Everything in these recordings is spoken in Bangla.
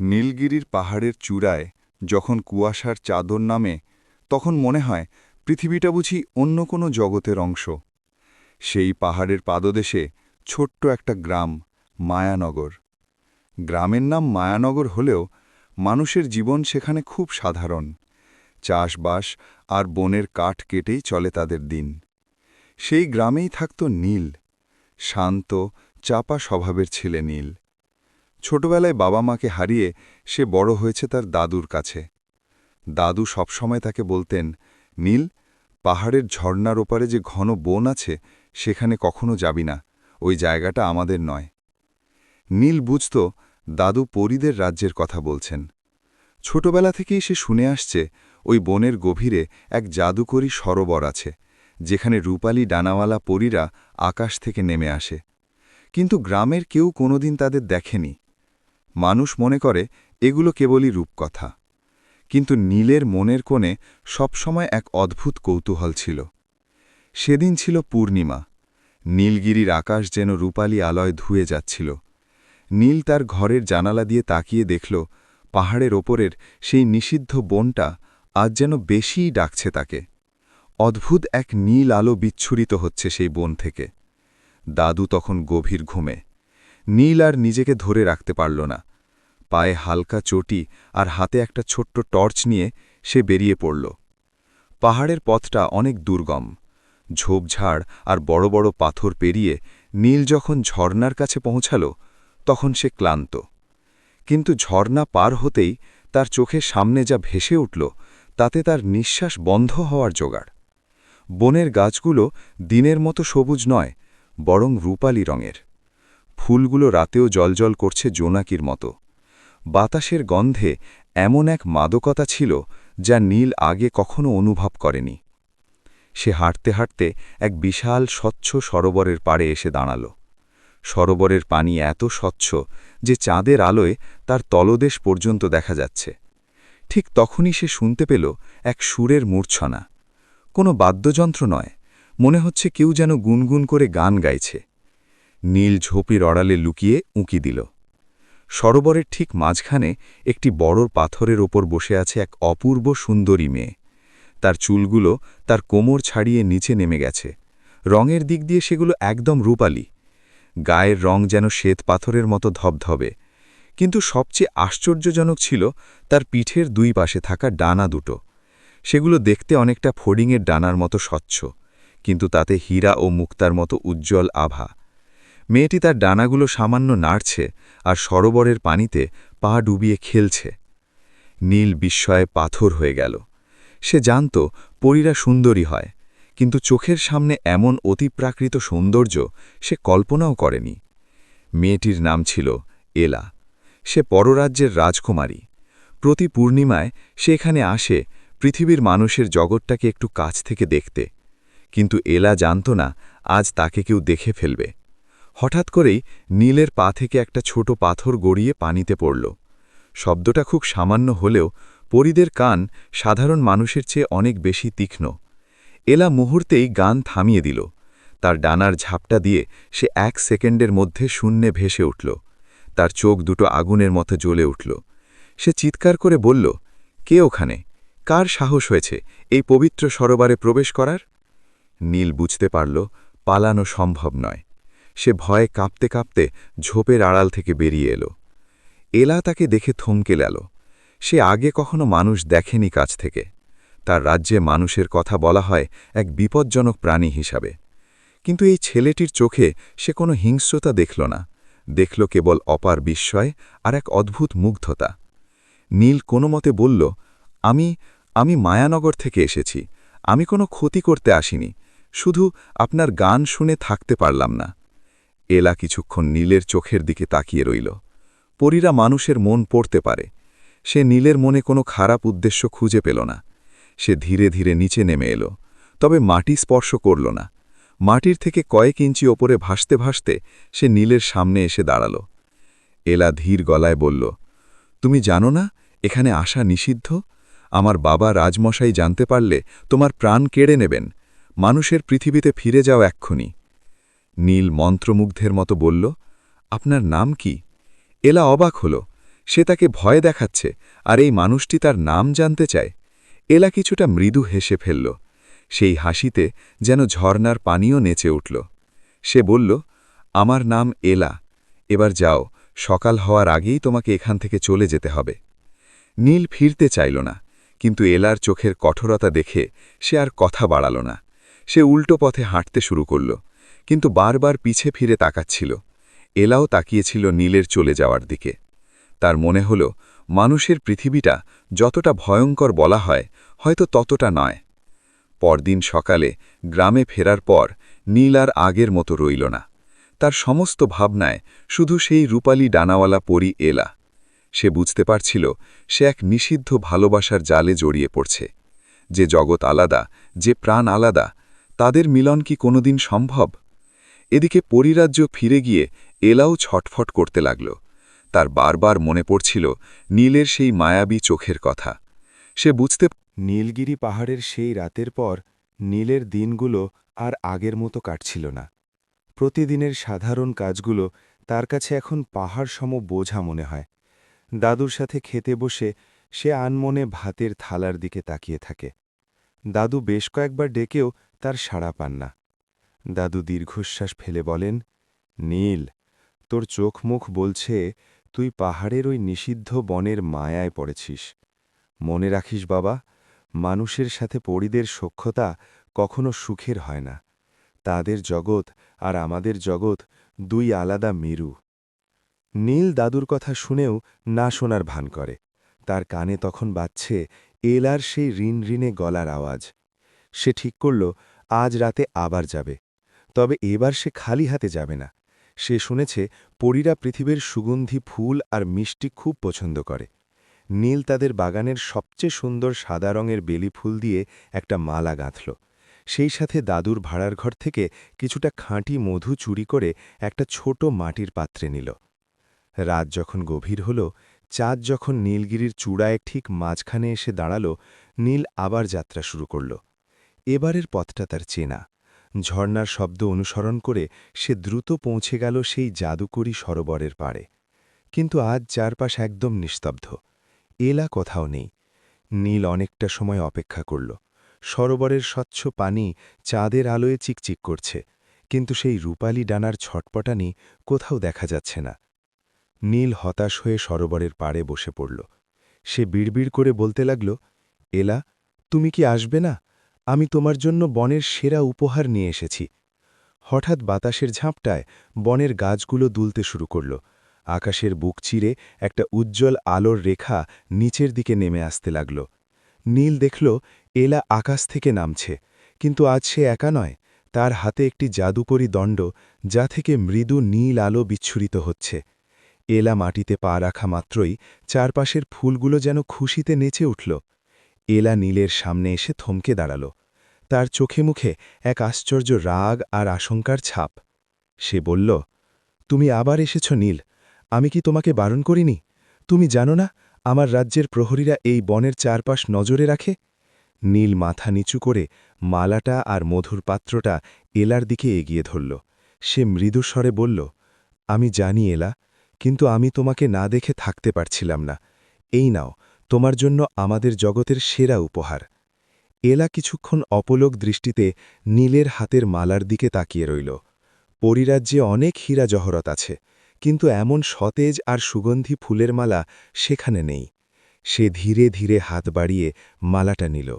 নীলগিরির পাহাড়ের চূড়ায় যখন কুয়াশার চাদর নামে তখন মনে হয় পৃথিবীটা বুঝি অন্য কোনো জগতের অংশ। সেই পাহাড়ের পাদদেশে ছোট্ট একটা গ্রাম, মায়ানগর। গ্রামের নাম মায়ানগর হলেও মানুষের জীবন সেখানে খুব সাধারণ। চাষবাস আর বনের কাঠ কেটেই চলে তাদের দিন। সেই গ্রামেই থাকত নীল, শান্ত, চাপা স্বভাবের ছেলে নীল। ছোটবেলায় বাবা মাকে হারিয়ে সে বড় হয়েছে তার দাদুর কাছে। দাদু সবসময় তাকে বলতেন, নীল, পাহাড়ের ঝর্ণার ওপারে যে ঘন বন আছে সেখানে কখনো যাবি না, ওই জায়গাটা আমাদের নয়। নীল বুঝত দাদু পরীদের রাজ্যের কথা বলছেন। ছোটবেলা থেকেই সে শুনে আসছে ওই বনের গভীরে এক জাদুকরী সরোবর আছে, যেখানে রূপালী ডানাওয়ালা পরীরা আকাশ থেকে নেমে আসে। কিন্তু গ্রামের কেউ কোনোদিন তাদের দেখেনি। মানুষ মনে করে এগুলো কেবলই রূপকথা। কিন্তু নীলের মনের কোণে সবসময় এক অদ্ভুত কৌতূহল ছিল। সেদিন ছিল পূর্ণিমা। নীলগিরির আকাশ যেন রূপালী আলয় ধুয়ে যাচ্ছিল। নীল তার ঘরের জানালা দিয়ে তাকিয়ে দেখল পাহাড়ের ওপরের সেই নিষিদ্ধ বনটা আজ যেন বেশিই ডাকছে তাকে। অদ্ভুত এক নীল আলো বিচ্ছুরিত হচ্ছে সেই বন থেকে। দাদু তখন গভীর ঘুমে। নীল আর নিজেকে ধরে রাখতে পারল না। পায়ে হালকা চটি আর হাতে একটা ছোট্ট টর্চ নিয়ে সে বেরিয়ে পড়ল। পাহাড়ের পথটা অনেক দুর্গম। ঝোপঝাড় আর বড় বড় পাথর পেরিয়ে নীল যখন ঝর্ণার কাছে পৌঁছাল তখন সে ক্লান্ত। কিন্তু ঝর্ণা পার হতেই তার চোখের সামনে যা ভেসে উঠল তাতে তার নিঃশ্বাস বন্ধ হওয়ার জোগাড়। বনের গাছগুলো দিনের মতো সবুজ নয়, বরং রূপালী রঙের। ফুলগুলো রাতেও জলজল করছে জোনাকির মতো। বাতাসের গন্ধে এমন এক মাদকতা ছিল যা নীল আগে কখনো অনুভব করেনি। সে হাঁটতে হাঁটতে এক বিশাল স্বচ্ছ সরোবরের পাড়ে এসে দাঁড়াল। সরোবরের পানি এত স্বচ্ছ যে চাঁদের আলোয় তার তলদেশ পর্যন্ত দেখা যাচ্ছে। ঠিক তখনই সে শুনতে পেল এক সুরের মূর্ছনা। কোনো বাদ্যযন্ত্র নয়, মনে হচ্ছে কেউ যেন গুনগুন করে গান গাইছে। নীল ঝোপের আড়ালে লুকিয়ে উঁকি দিল। সরোবরের ঠিক মাঝখানে একটি বড় পাথরের ওপর বসে আছে এক অপূর্ব সুন্দরী মেয়ে। তার চুলগুলো তার কোমর ছাড়িয়ে নিচে নেমে গেছে। রঙের দিক দিয়ে সেগুলো একদম রূপালী। গায়ের রং যেন শ্বেত পাথরের মতো ধবধবে। কিন্তু সবচেয়ে আশ্চর্যজনক ছিল তার পিঠের দুই পাশে থাকা ডানা দুটো। সেগুলো দেখতে অনেকটা ফড়িংয়ের ডানার মতো স্বচ্ছ, কিন্তু তাতে হীরা ও মুক্তার মতো উজ্জ্বল আভা। মেয়েটি তার ডানাগুলো সামান্য নাড়ছে আর সরোবরের পানিতে পা ডুবিয়ে খেলছে। নীল বিস্ময়ে পাথর হয়ে গেল। সে জানত পরীরা সুন্দরী হয়, কিন্তু চোখের সামনে এমন অতিপ্রাকৃত সৌন্দর্য সে কল্পনাও করেনি। মেয়েটির নাম ছিল এলা। সে পররাজ্যের রাজকুমারী। প্রতি পূর্ণিমায় সে এখানে আসে পৃথিবীর মানুষের জগৎটাকে একটু কাছ থেকে দেখতে। কিন্তু এলা জানত না আজ তাকে কেউ দেখে ফেলবে। হঠাৎ করেই নীলের পা থেকে একটা ছোট পাথর গড়িয়ে পানিতে পড়ল। শব্দটা খুব সামান্য হলেও পরীদের কান সাধারণ মানুষের চেয়ে অনেক বেশি তীক্ষ্ণ। এলা মুহূর্তেই গান থামিয়ে দিল। তার ডানার ঝাপটা দিয়ে সে 1 সেকেন্ডের মধ্যে শূন্যে ভেসে উঠল। তার চোখ দুটো আগুনের মতো জ্বলে উঠল। সে চিৎকার করে বলল, কে ওখানে? কার সাহস হয়েছে এই পবিত্র সরোবরে প্রবেশ করার? নীল বুঝতে পারল পালানো সম্ভব নয়। সে ভয়ে কাঁপতে কাঁপতে ঝোপের আড়াল থেকে বেরিয়ে এলো। এলা তাকে দেখে থমকে গেল। সে আগে কখনো মানুষ দেখেনি কাছ থেকে। তার রাজ্যে মানুষের কথা বলা হয় এক বিপজ্জনক প্রাণী হিসাবে। কিন্তু এই ছেলেটির চোখে সে কোনো হিংস্রতা দেখল না, দেখল কেবল অপার বিস্ময় আর এক অদ্ভুত মুগ্ধতা। নীল কোনো মতে বলল, আমি মায়ানগর থেকে এসেছি। আমি কোনো ক্ষতি করতে আসিনি, শুধু আপনার গান শুনে থাকতে পারলাম না। এলা কিছুক্ষণ নীলের চোখের দিকে তাকিয়ে রইল। পরীরা মানুষের মন পড়তে পারে। সে নীলের মনে কোনো খারাপ উদ্দেশ্য খুঁজে পেল না। সে ধীরে ধীরে নিচে নেমে এলো, তবে মাটি স্পর্শ করল না। মাটির থেকে কয়েক ইঞ্চি ওপরে ভাসতে ভাসতে সে নীলের সামনে এসে দাঁড়াল। এলা ধীর গলায় বলল, তুমি জানো না এখানে আসা নিষিদ্ধ? আমার বাবা রাজমশাই জানতে পারলে তোমার প্রাণ কেড়ে নেবেন। মানুষের পৃথিবীতে ফিরে যাও এক্ষুনি। নীল মন্ত্রমুগ্ধের মতো বলল, আপনার নাম কি? এলা অবাক হল। সে তাকে ভয় দেখাচ্ছে, আর এই মানুষটি তার নাম জানতে চায়। এলা কিছুটা মৃদু হেসে ফেলল। সেই হাসিতে যেন ঝর্নার পানিও নেচে উঠল। সে বলল, আমার নাম এলা। এবার যাও, সকাল হওয়ার আগেই তোমাকে এখান থেকে চলে যেতে হবে। নীল ফিরতে চাইল না, কিন্তু এলার চোখের কঠোরতা দেখে সে আর কথা বাড়াল না। সে উল্টো পথে হাঁটতে শুরু করল, কিন্তু বারবার পিছে ফিরে তাকাচ্ছিল। এলাও তাকিয়েছিল নীলের চলে যাওয়ার দিকে। তার মনে হল, মানুষের পৃথিবীটা যতটা ভয়ঙ্কর বলা হয়, হয়তো ততটা নয়। পরদিন সকালে গ্রামে ফেরার পর নীল আর আগের মতো রইল না। তার সমস্ত ভাবনায় শুধু সেই রূপালী ডানাওয়ালা পরী এলা। সে বুঝতে পারছিল সে এক নিষিদ্ধ ভালোবাসার জালে জড়িয়ে পড়ছে। যে জগৎ আলাদা, যে প্রাণ আলাদা, তাদের মিলন কি কোনোদিন সম্ভব? এদিকে পরিরাজ্য ফিরে গিয়ে এলাও ছটফট করতে লাগল। তার বারবার মনে পড়ছিল নীলের সেই মায়াবী চোখের কথা। সে বুঝতে নীলগিরি পাহাড়ের সেই রাতের পর নীলের দিনগুলো আর আগের মতো কাটছিল না। প্রতিদিনের সাধারণ কাজগুলো তার কাছে এখন পাহাড় সম বোঝা মনে হয়। দাদুর সাথে খেতে বসে সে আনমনে ভাতের থালার দিকে তাকিয়ে থাকে। দাদু বেশ কয়েকবার ডেকেও তার সাড়া পান না। দাদু দীর্ঘশ্বাস ফেলে বলেন, নীল, তোর চোখ মুখ বলছে তুই পাহাড়ের ওই নিষিদ্ধ বনের মায়ায় পড়েছিস। মনে রাখিস বাবা, মানুষের সাথে পরীদের সখ্যতা কখনো সুখের হয় না। তাদের জগৎ আর আমাদের জগৎ দুই আলাদা মেরু। নীল দাদুর কথা শুনেও না শোনার ভান করে। তার কানে তখন বাজছে এলার সেই ঋণঋণে গলার আওয়াজ। সে ঠিক করল আজ রাতে আবার যাবে। তবে এবার সে খালি হাতে যাবে না। সে শুনেছে পরীরা পৃথিবীর সুগন্ধি ফুল আর মিষ্টি খুব পছন্দ করে। নীল তাদের বাগানের সবচেয়ে সুন্দর সাদা রঙের বেলি ফুল দিয়ে একটা মালা গাঁথল। সেই সাথে দাদুর ভাড়ার ঘর থেকে কিছুটা খাঁটি মধু চুরি করে একটা ছোট মাটির পাত্রে নিল। রাত যখন গভীর হল, চাঁদ যখন নীলগিরির চূড়ায় ঠিক মাঝখানে এসে দাঁড়াল, নীল আবার যাত্রা শুরু করল। এবারের পথটা তার চেনা। ঝর্নার শব্দ অনুসরণ করে সে দ্রুত পৌঁছে গেল সেই জাদুকরী সরোবরের পাড়ে। কিন্তু আজ চারপাশ একদম নিস্তব্ধ। এলা কোথাও নেই। নীল অনেকটা সময় অপেক্ষা করল। সরোবরের স্বচ্ছ পানি চাঁদের আলোয় চিকচিক করছে, কিন্তু সেই রূপালী ডানার ছটপটানি কোথাও দেখা যাচ্ছে না। নীল হতাশ হয়ে সরোবরের পাড়ে বসে পড়ল। সে বিড়বিড় করে বলতে লাগল, এলা, তুমি কি আসবে না? আমি তোমার জন্য বনের সেরা উপহার নিয়ে এসেছি। হঠাৎ বাতাসের ঝাঁপটায় বনের গাছগুলো দুলতে শুরু করল। আকাশের বুক চিরে একটা উজ্জ্বল আলোর রেখা নিচের দিকে নেমে আসতে লাগল। নীল দেখল এলা আকাশ থেকে নামছে, কিন্তু আজ সে একা নয়। তার হাতে একটি জাদুকরী দণ্ড, যা থেকে মৃদু নীল আলো বিচ্ছুরিত হচ্ছে। এলা মাটিতে পা রাখা মাত্রই চারপাশের ফুলগুলো যেন খুশিতে নেচে উঠল। এলা নীলের সামনে এসে থমকে দাঁড়াল। তার চোখে মুখে এক আশ্চর্য রাগ আর আশঙ্কার ছাপ। সে বলল, তুমি আবার এসেছ নীল। আমি কি তোমাকে বারণ করিনি? তুমি জানো না আমার রাজ্যের প্রহরীরা এই বনের চারপাশ নজরে রাখে? নীল মাথা নিচু করে মালাটা আর মধুর পাত্রটা এলার দিকে এগিয়ে ধরল। সে মৃদুস্বরে বলল, আমি জানি এলা, কিন্তু আমি তোমাকে না দেখে থাকতে পারছিলাম না। এই নাও, তোমার জন্য আমাদের জগতের সেরা উপহার। এলা কিছুক্ষণ অপলক দৃষ্টিতে নীলের হাতের মালার দিকে তাকিয়ে রইল। পরিরাজ্যে অনেক হীরা জহরত আছে, কিন্তু এমন সতেজ আর সুগন্ধি ফুলের মালা সেখানে নেই। সে ধীরে ধীরে হাত বাড়িয়ে মালাটা নিল।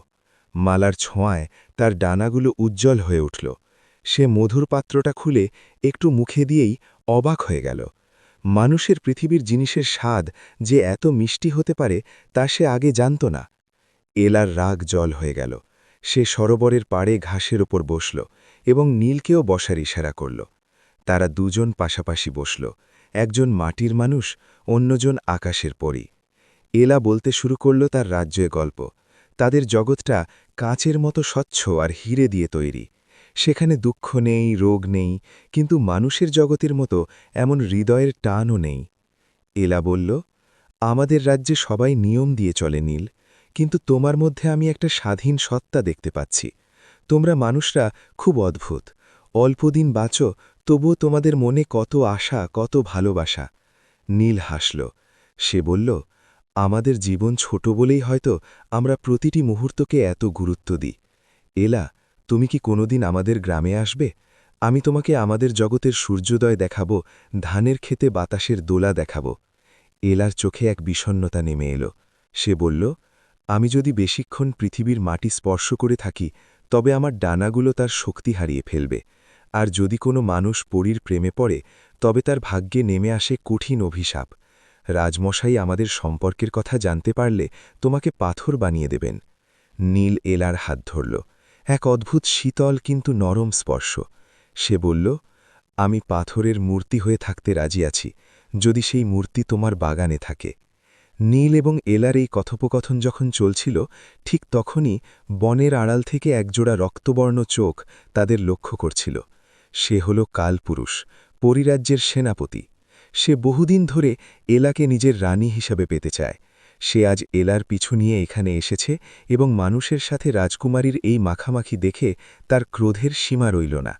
মালার ছোঁয়ায় তার ডানাগুলো উজ্জ্বল হয়ে উঠল। সে মধুর পাত্রটা খুলে একটু মুখে দিয়েই অবাক হয়ে গেল। মানুষের পৃথিবীর জিনিসের স্বাদ যে এত মিষ্টি হতে পারে তা সে আগে জানত না। এলার রাগ জল হয়ে গেল। সে সরোবরের পাড়ে ঘাসের ওপর বসল এবং নীলকেও বসার ইশারা করল। তারা দুজন পাশাপাশি বসল, একজন মাটির মানুষ, অন্যজন আকাশের পরী। এলা বলতে শুরু করল তার রাজ্যের গল্প। তাদের জগৎটা কাঁচের মতো স্বচ্ছ আর হিরে দিয়ে তৈরি। সেখানে দুঃখ নেই, রোগ নেই, কিন্তু মানুষের জগতের মতো এমন হৃদয়ের টানও নেই। এলা বলল, আমাদের রাজ্যে সবাই নিয়ম দিয়ে চলে নীল, কিন্তু তোমার মধ্যে আমি একটা স্বাধীন সত্তা দেখতে পাচ্ছি। তোমরা মানুষরা খুব অদ্ভুত। অল্পদিন বাঁচো, তবুও তোমাদের মনে কত আশা, কত ভালোবাসা। নীল হাসল। সে বলল, আমাদের জীবন ছোট বলেই হয়তো আমরা প্রতিটি মুহূর্তকে এত গুরুত্ব দিই। এলা, তুমি কি কোনোদিন আমাদের গ্রামে আসবে? আমি তোমাকে আমাদের জগতের সূর্যোদয় দেখাবো, ধানের ক্ষেতে বাতাসের দোলা দেখাবো। এলার চোখে এক বিষণ্ণতা নেমে এলো। সে বলল, আমি যদি বেশিক্ষণ পৃথিবীর মাটি স্পর্শ করে থাকি তবে আমার ডানাগুলো তার শক্তি হারিয়ে ফেলবে, আর যদি কোনো মানুষ পরীর প্রেমে পড়ে তবে তার ভাগ্যে নেমে আসে কঠিন অভিশাপ। রাজমশাই আমাদের সম্পর্কের কথা জানতে পারলে তোমাকে পাথর বানিয়ে দেবেন। নীল এলার হাত ধরল, এক অদ্ভুত শীতল কিন্তু নরম স্পর্শ। সে বলল, আমি পাথরের মূর্তি হয়ে থাকতে রাজি আছি, যদি সেই মূর্তি তোমার বাগানে থাকে। নীল এবং এলার এই কথোপকথন যখন চলছিল, ঠিক তখনই বনের আড়াল থেকে একজোড়া রক্তবর্ণ চোখ তাদের লক্ষ্য করছিল। সে হল কালপুরুষ, পরিরাজ্যের সেনাপতি। সে বহুদিন ধরে এলাকে নিজের রানী হিসাবে পেতে চায়। সে আজ এলার পিছু নিয়ে এখানে এসেছে এবং মানুষের সাথে রাজকুমারীর এই মাখামাখি দেখে তার ক্রোধের সীমা রইল না।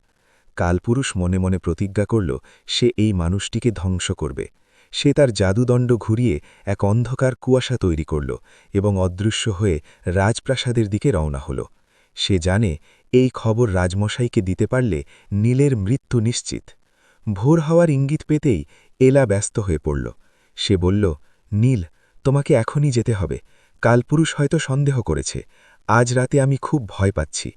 কালপুরুষ মনে মনে প্রতিজ্ঞা করল সে এই মানুষটিকে ধ্বংস করবে। সে তার জাদুদণ্ড ঘুরিয়ে এক অন্ধকার কুয়াশা তৈরি করল এবং অদৃশ্য হয়ে রাজপ্রাসাদের দিকে রওনা হল। সে জানে এই খবর রাজমশাইকে দিতে পারলে নীলের মৃত্যু নিশ্চিত। ভোর হওয়ার ইঙ্গিত পেতেই এলা ব্যস্ত হয়ে পড়ল। সে বলল, নীল, তোমাকে এখনই যেতে হবে। কালপুরুষ হয়তো সন্দেহ করেছে। আজ রাতে আমি খুব ভয় পাচ্ছি।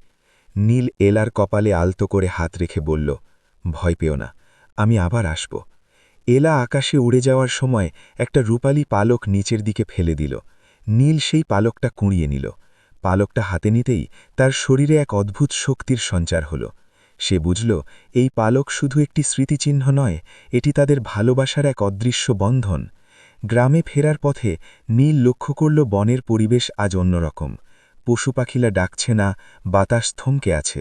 নীল এলার কপালে আলতো করে হাত রেখে বলল, ভয় পেও না, আমি আবার আসব। এলা আকাশে উড়ে যাওয়ার সময় একটা রূপালী পালক নিচের দিকে ফেলে দিল। নীল সেই পালকটা কুঁড়িয়ে নিল। পালকটা হাতে নিতেই তার শরীরে এক অদ্ভুত শক্তির সঞ্চার হল। সে বুঝল এই পালক শুধু একটি স্মৃতিচিহ্ন নয়, এটি তাদের ভালোবাসার এক অদৃশ্য বন্ধন। গ্রামে ফেরার পথে নীল লক্ষ্য করল বনের পরিবেশ আজ অন্যরকম। পশু পাখিলা ডাকছে না, বাতাস থমকে আছে।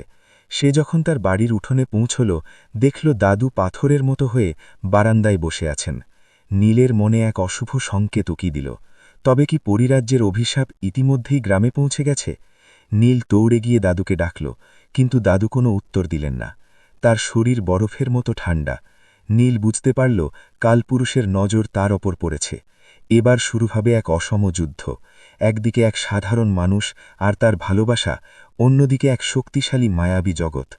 সে যখন তার বাড়ির উঠোনে পৌঁছল, দেখল দাদু পাথরের মতো হয়ে বারান্দায় বসে আছেন। নীলের মনে এক অশুভ সংকেত উকি দিল। তবে কি পরিরাজ্যের অভিশাপ ইতিমধ্যেই গ্রামে পৌঁছে গেছে? নীল দৌড়ে গিয়ে দাদুকে ডাকল, কিন্তু দাদু কোনো উত্তর দিলেন না। তার শরীর বরফের মতো ঠান্ডা। নীল বুঝতে পারল কালপুরুষের নজর তার ওপর পড়েছে। এবার শুরু হবে এক অসম যুদ্ধ। একদিকে এক সাধারণ মানুষ আর তার ভালোবাসা, অন্যদিকে এক শক্তিশালী মায়াবী জগৎ।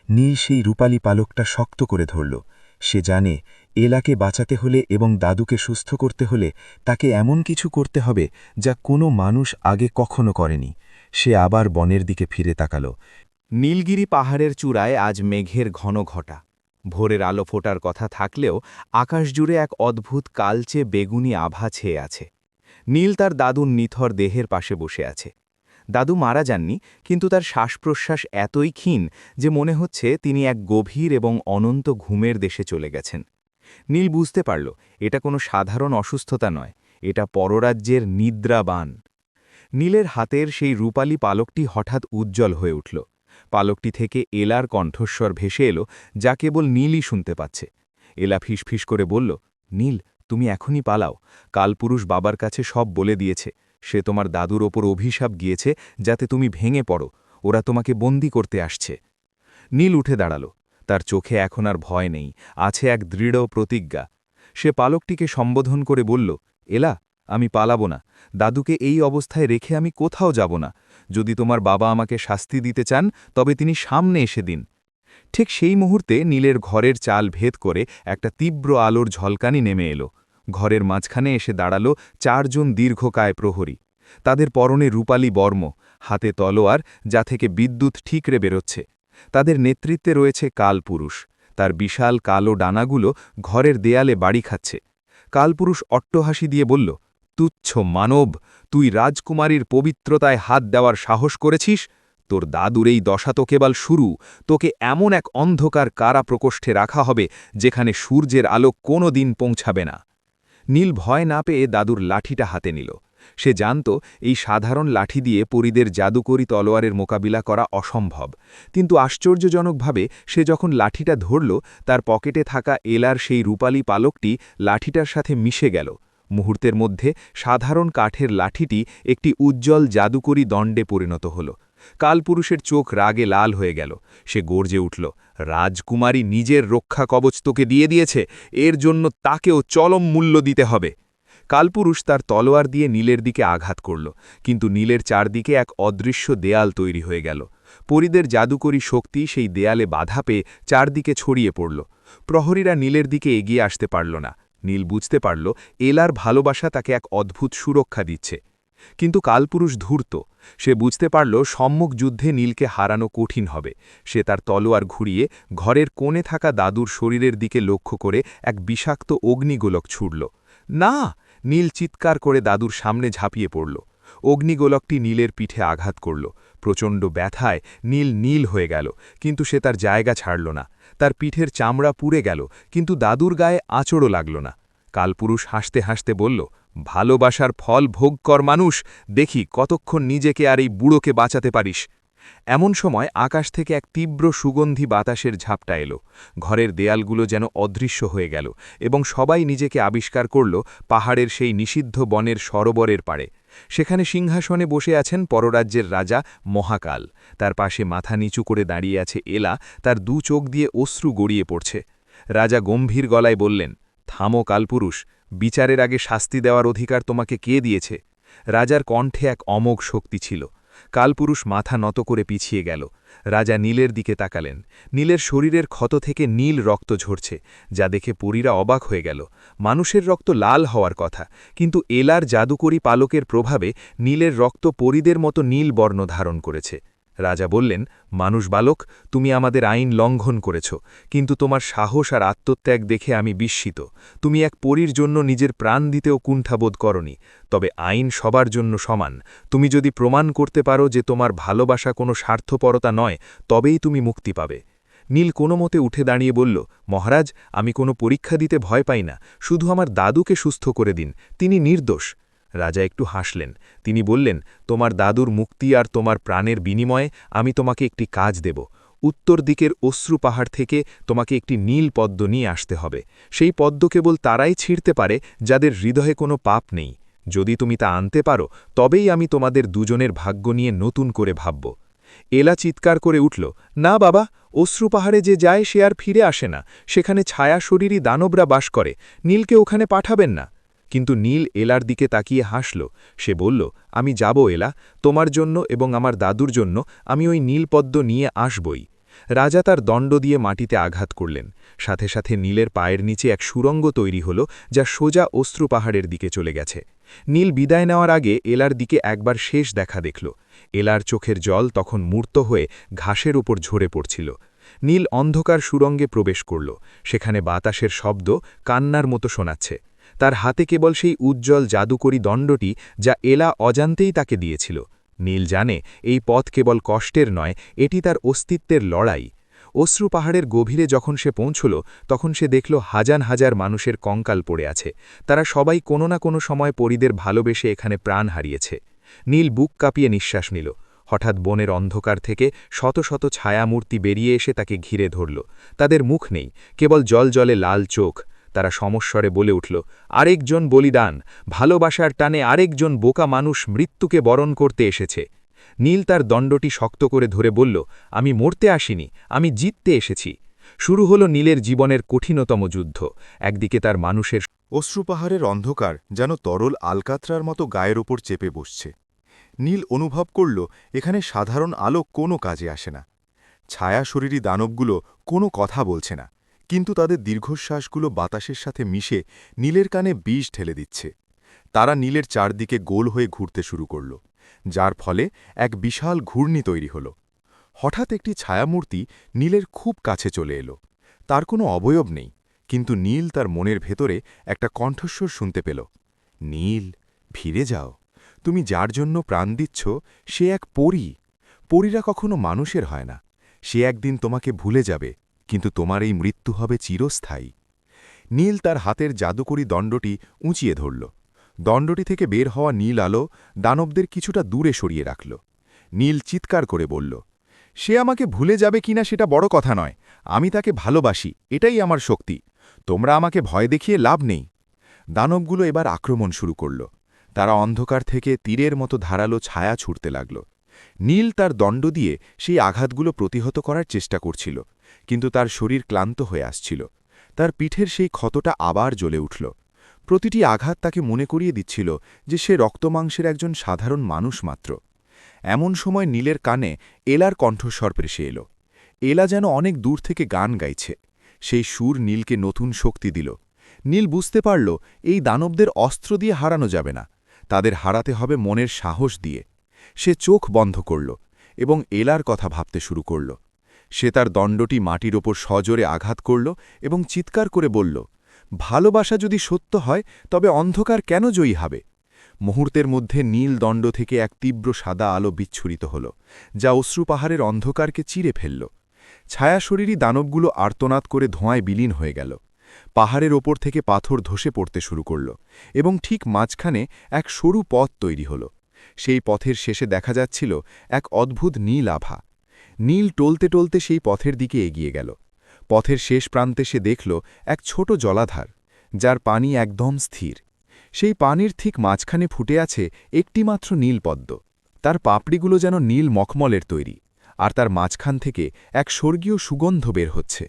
নীল সেই রূপালী পালকটা শক্ত করে ধরল। সে জানে এলাকে বাঁচাতে হলে এবং দাদুকে সুস্থ করতে হলে তাকে এমন কিছু করতে হবে যা কোনো মানুষ আগে কখনো করেনি। সে আবার বনের দিকে ফিরে তাকাল। নীলগিরি পাহাড়ের চূড়ায় আজ মেঘের ঘন ঘটা। ভোরের আলো ফোটার কথা থাকলেও আকাশ জুড়ে এক অদ্ভুত কালচে বেগুনি আভা ছেয়ে আছে। নীল তার দাদুর নিথর দেহের পাশে বসে আছে। দাদু মারা যাননি, কিন্তু তার শ্বাসপ্রশ্বাস এতই ক্ষীণ যে মনে হচ্ছে তিনি এক গভীর এবং অনন্ত ঘুমের দেশে চলে গেছেন। নীল বুঝতে পারল এটা কোনো সাধারণ অসুস্থতা নয়, এটা পররাজ্যের নিদ্রাবান। নীলের হাতের সেই রূপালী পালকটি হঠাৎ উজ্জ্বল হয়ে উঠল। পালকটি থেকে এলার কণ্ঠস্বর ভেসে এলো, যা কেবল নীলই শুনতে পাচ্ছে। এলা ফিসফিস করে বলল, নীল, তুমি এখনই পালাও। কালপুরুষ বাবার কাছে সব বলে দিয়েছে। সে তোমার দাদুর ওপর অভিশাপ গিয়েছে যাতে তুমি ভেঙে পড়ো। ওরা তোমাকে বন্দি করতে আসছে। নীল উঠে দাঁড়াল। তার চোখে এখন আর ভয় নেই, আছে এক দৃঢ় প্রতিজ্ঞা। সে পালকটিকে সম্বোধন করে বলল, এলা, আমি পালাবো না। দাদুকে এই অবস্থায় রেখে আমি কোথাও যাব না। যদি তোমার বাবা আমাকে শাস্তি দিতে চান তবে তিনি সামনে এসে দিন। ঠিক সেই মুহূর্তে নীলের ঘরের চাল ভেদ করে একটা তীব্র আলোর ঝলকানি নেমে এলো। ঘরের মাঝখানে এসে দাঁড়ালো 4 জন দীর্ঘকায় প্রহরী। তাদের পরনে রূপালী বর্ম, হাতে তলোয়ার, যা থেকে বিদ্যুৎ ঠিকরে বেরোচ্ছে। তাদের নেতৃত্বে রয়েছে কালপুরুষ। তার বিশাল কালো ডানাগুলো ঘরের দেয়ালে বাড়ি খাচ্ছে। কালপুরুষ অট্টহাসি দিয়ে বলল, তুচ্ছ মানব, তুই রাজকুমারীর পবিত্রতায় হাত দেওয়ার সাহস করেছিস? তোর দাদুর এই দশা তো কেবল শুরু। তোকে এমন এক অন্ধকার কারা প্রকোষ্ঠে রাখা হবে যেখানে সূর্যের আলো কোনো দিন পৌঁছাবে না। নীল ভয় না পেয়ে দাদুর লাঠিটা হাতে নিল। সে জানত এই সাধারণ লাঠি দিয়ে পরীদের জাদুকরী তলোয়ারের মোকাবিলা করা অসম্ভব, কিন্তু আশ্চর্যজনকভাবে সে যখন লাঠিটা ধরল, তার পকেটে থাকা এলার সেই রূপালী পালকটি লাঠিটার সাথে মিশে গেল। মুহূর্তের মধ্যে সাধারণ কাঠের লাঠিটি একটি উজ্জ্বল জাদুকরী দণ্ডে পরিণত হল। কালপুরুষের চোখ রাগে লাল হয়ে গেল। সে গর্জে উঠল, রাজকুমারী নিজের রক্ষা কবচ তোকে দিয়ে দিয়েছে, এর জন্য তাকেও চরম মূল্য দিতে হবে। কালপুরুষ তার তলোয়ার দিয়ে নীলের দিকে আঘাত করল, কিন্তু নীলের চারদিকে এক অদৃশ্য দেয়াল তৈরি হয়ে গেল। পরীদের জাদুকরী শক্তি সেই দেয়ালে বাধা পেয়ে চারদিকে ছড়িয়ে পড়ল। প্রহরীরা নীলের দিকে এগিয়ে আসতে পারল না। নীল বুঝতে পারল এলার ভালোবাসা তাকে এক অদ্ভুত সুরক্ষা দিচ্ছে। কিন্তু কালপুরুষ ধূর্ত। সে বুঝতে পারল সম্মুখ যুদ্ধে নীলকে হারানো কঠিন হবে। সে তার তলোয়ার ঘুরিয়ে ঘরের কোণে থাকা দাদুর শরীরের দিকে লক্ষ্য করে এক বিষাক্ত অগ্নিগোলক ছুড়ল। না! নীল চিৎকার করে দাদুর সামনে ঝাঁপিয়ে পড়ল। অগ্নিগোলকটি নীলের পিঠে আঘাত করল। প্রচণ্ড ব্যথায় নীল নীল হয়ে গেল, কিন্তু সে তার জায়গা ছাড়ল না। তার পিঠের চামড়া পুড়ে গেল, কিন্তু দাদুর গায়ে আঁচড়ও লাগল না। কালপুরুষ হাসতে হাসতে বলল, ভালোবাসার ফল ভোগ কর মানুষ, দেখি কতক্ষণ নিজেকে আর এই বুড়োকে বাঁচাতে পারিস। এমন সময় আকাশ থেকে এক তীব্র সুগন্ধি বাতাসের ঝাপটা এলো। ঘরের দেয়ালগুলো যেন অদৃশ্য হয়ে গেল, এবং সবাই নিজেকে আবিষ্কার করল পাহাড়ের সেই নিষিদ্ধ বনের সরোবরের পাড়ে। সেখানে সিংহাসনে বসে আছেন পররাজ্যের রাজা মহাকাল। তার পাশে মাথা নিচু করে দাঁড়িয়ে আছে এলা, তার দু চোখ দিয়ে অশ্রু গড়িয়ে পড়ছে। রাজা গম্ভীর গলায় বললেন, থামো কালপুরুষ, বিচারের আগে শাস্তি দেওয়ার অধিকার তোমাকে কে দিয়েছে? রাজার কণ্ঠে এক অমোঘ শক্তি ছিল। কালপুরুষ মাথা নত করে পিছিয়ে গেল। রাজা নীলের দিকে তাকালেন। নীলের শরীরের ক্ষত থেকে নীল রক্ত ঝরছে, যা দেখে পরীরা অবাক হয়ে গেল। মানুষের রক্ত লাল হওয়ার কথা, কিন্তু এলার জাদুকরী পালকের প্রভাবে নীলের রক্ত পরীদের মতো নীল বর্ণ ধারণ করেছে। রাজা বললেন, মানুষ বালক, তুমি আমাদের আইন লঙ্ঘন করেছ, কিন্তু তোমার সাহস আর আত্মত্যাগ দেখে আমি বিস্মিত। তুমি এক পরীর জন্য নিজের প্রাণ দিতেও কুণ্ঠাবোধ করনি। তবে আইন সবার জন্য সমান। তুমি যদি প্রমাণ করতে পারো যে তোমার ভালোবাসা কোনো স্বার্থপরতা নয়, তবেই তুমি মুক্তি পাবে। নীল কোনো মতে উঠে দাঁড়িয়ে বলল, মহারাজ, আমি কোনো পরীক্ষা দিতে ভয় পাই না, শুধু আমার দাদুকে সুস্থ করে দিন, তিনি নির্দোষ। রাজা একটু হাসলেন। তিনি বললেন, তোমার দাদুর মুক্তি আর তোমার প্রাণের বিনিময়ে আমি তোমাকে একটি কাজ দেব। উত্তর দিকের অশ্রু পাহাড় থেকে তোমাকে একটি নীল পদ্ম নিয়ে আসতে হবে। সেই পদ্ম কেবল তারাই ছিঁড়তে পারে যাদের হৃদয়ে কোনো পাপ নেই। যদি তুমি তা আনতে পারো, তবেই আমি তোমাদের দুজনের ভাগ্য নিয়ে নতুন করে ভাবব। এলা চিৎকার করে উঠল, না বাবা, অশ্রু পাহাড়ে যে যায় সে আর ফিরে আসে না। সেখানে ছায়া শরীরী দানবরা বাস করে, নীলকে ওখানে পাঠাবেন না। কিন্তু নীল এলার দিকে তাকিয়ে হাসল। সে বলল, আমি যাব এলা, তোমার জন্য এবং আমার দাদুর জন্য আমি ওই নীলপদ্ম নিয়ে আসবই। রাজা তার দণ্ড দিয়ে মাটিতে আঘাত করলেন। সাথে সাথে নীলের পায়ের নিচে এক সুড়ঙ্গ তৈরি হল, যা সোজা অশ্রু পাহাড়ের দিকে চলে গেছে। নীল বিদায় নেওয়ার আগে এলার দিকে একবার শেষ দেখা দেখল। এলার চোখের জল তখন মূর্ত হয়ে ঘাসের উপর ঝরে পড়ছিল। নীল অন্ধকার সুড়ঙ্গে প্রবেশ করল। সেখানে বাতাসের শব্দ কান্নার মতো শোনাচ্ছে। তার হাতে কেবল সেই উজ্জ্বল জাদুকরী দণ্ডটি, যা এলা অজান্তেই তাকে দিয়েছিল। নীল জানে এই পথ কেবল কষ্টের নয়, এটি তার অস্তিত্বের লড়াই। অশ্রু পাহাড়ের গভীরে যখন সে পৌঁছল, তখন সে দেখল হাজার হাজার মানুষের কঙ্কাল পড়ে আছে। তারা সবাই কোনো না কোনো সময় পরীদের ভালোবেসে এখানে প্রাণ হারিয়েছে। নীল বুক কাঁপিয়ে নিঃশ্বাস নিল। হঠাৎ বনের অন্ধকার থেকে শত শত ছায়ামূর্তি বেরিয়ে এসে তাকে ঘিরে ধরল। তাদের মুখ নেই, কেবল জলজলে লাল চোখ। তারা সমস্বরে বলে উঠল, আরেকজন বলিদান, ভালোবাসার টানে আরেকজন বোকা মানুষ মৃত্যুকে বরণ করতে এসেছে। নীল তার দণ্ডটি শক্ত করে ধরে বলল, আমি মরতে আসিনি, আমি জিততে এসেছি। শুরু হলো নীলের জীবনের কঠিনতম যুদ্ধ। একদিকে তার মানুষের অশ্রু পাহাড়ের অন্ধকার যেন তরল আলকাত্রার মতো গায়ের ওপর চেপে বসছে। নীল অনুভব করল এখানে সাধারণ আলো কোনো কাজে আসে না। ছায়া শরীরী দানবগুলো কোনো কথা বলছে না, কিন্তু তাদের দীর্ঘশ্বাসগুলো বাতাসের সাথে মিশে নীলের কানে বিষ ঢেলে দিচ্ছে। তারা নীলের চারদিকে গোল হয়ে ঘুরতে শুরু করল, যার ফলে এক বিশাল ঘূর্ণি তৈরি হল। হঠাৎ একটি ছায়ামূর্তি নীলের খুব কাছে চলে এলো। তার কোনো অবয়ব নেই, কিন্তু নীল তার মনের ভেতরে একটা কণ্ঠস্বর শুনতে পেল, নীল, ফিরে যাও। তুমি যার জন্য প্রাণ দিচ্ছ সে এক পরী। পরীরা কখনো মানুষের হয় না। সে একদিন তোমাকে ভুলে যাবে, কিন্তু তোমার এই মৃত্যু হবে চিরস্থায়ী। নীল তার হাতের জাদুকরী দণ্ডটি উঁচিয়ে ধরল। দণ্ডটি থেকে বের হওয়া নীল আলো দানবদের কিছুটা দূরে সরিয়ে রাখল। নীল চিৎকার করে বলল, সে আমাকে ভুলে যাবে কিনা সেটা বড় কথা নয়, আমি তাকে ভালোবাসি, এটাই আমার শক্তি। তোমরা আমাকে ভয় দেখিয়ে লাভ নেই। দানবগুলো এবার আক্রমণ শুরু করল। তারা অন্ধকার থেকে তীরের মতো ধারালো ছায়া ছুটতে লাগল। নীল তার দণ্ড দিয়ে সেই আঘাতগুলো প্রতিহত করার চেষ্টা করছিল, কিন্তু তার শরীর ক্লান্ত হয়ে আসছিল। তার পিঠের সেই ক্ষতটা আবার জ্বলে উঠল। প্রতিটি আঘাত তাকে মনে করিয়ে দিচ্ছিল যে সে রক্তমাংসের একজন সাধারণ মানুষ মাত্র। এমন সময় নীলের কানে এলার কণ্ঠস্বর ভেসে এল। এলা যেন অনেক দূর থেকে গান গাইছে। সেই সুর নীলকে নতুন শক্তি দিল। নীল বুঝতে পারল এই দানবদের অস্ত্র দিয়ে হারানো যাবে না, তাদের হারাতে হবে মনের সাহস দিয়ে। সে চোখ বন্ধ করল এবং এলার কথা ভাবতে শুরু করল। সে তার দণ্ডটি মাটির ওপর সজোরে আঘাত করল এবং চিৎকার করে বলল, ভালোবাসা যদি সত্য হয় তবে অন্ধকার কেন জয়ী হবে? মুহূর্তের মধ্যে নীল দণ্ড থেকে এক তীব্র সাদা আলো বিচ্ছুরিত হল, যা অশ্রু পাহাড়ের অন্ধকারকে চিরে ফেলল। ছায়াশরীরী দানবগুলো আর্তনাদ করে ধোঁয়ায় বিলীন হয়ে গেল। পাহাড়ের ওপর থেকে পাথর ধসে পড়তে শুরু করল এবং ঠিক মাঝখানে এক সরু পথ তৈরি হল। সেই পথের শেষে দেখা যাচ্ছিল এক অদ্ভুত নীল আভা। নীল টলতে টলতে সেই পথের দিকে এগিয়ে গেল। পথের শেষ প্রান্তে সে দেখল এক ছোট জলাধার, যার পানি একদম স্থির। সেই পানির ঠিক মাঝখানে ফুটে আছে একটিমাত্র নীলপদ্ম। তার পাপড়িগুলো যেন নীল মখমলের তৈরি, আর তার মাঝখান থেকে এক স্বর্গীয় সুগন্ধ বের হচ্ছে।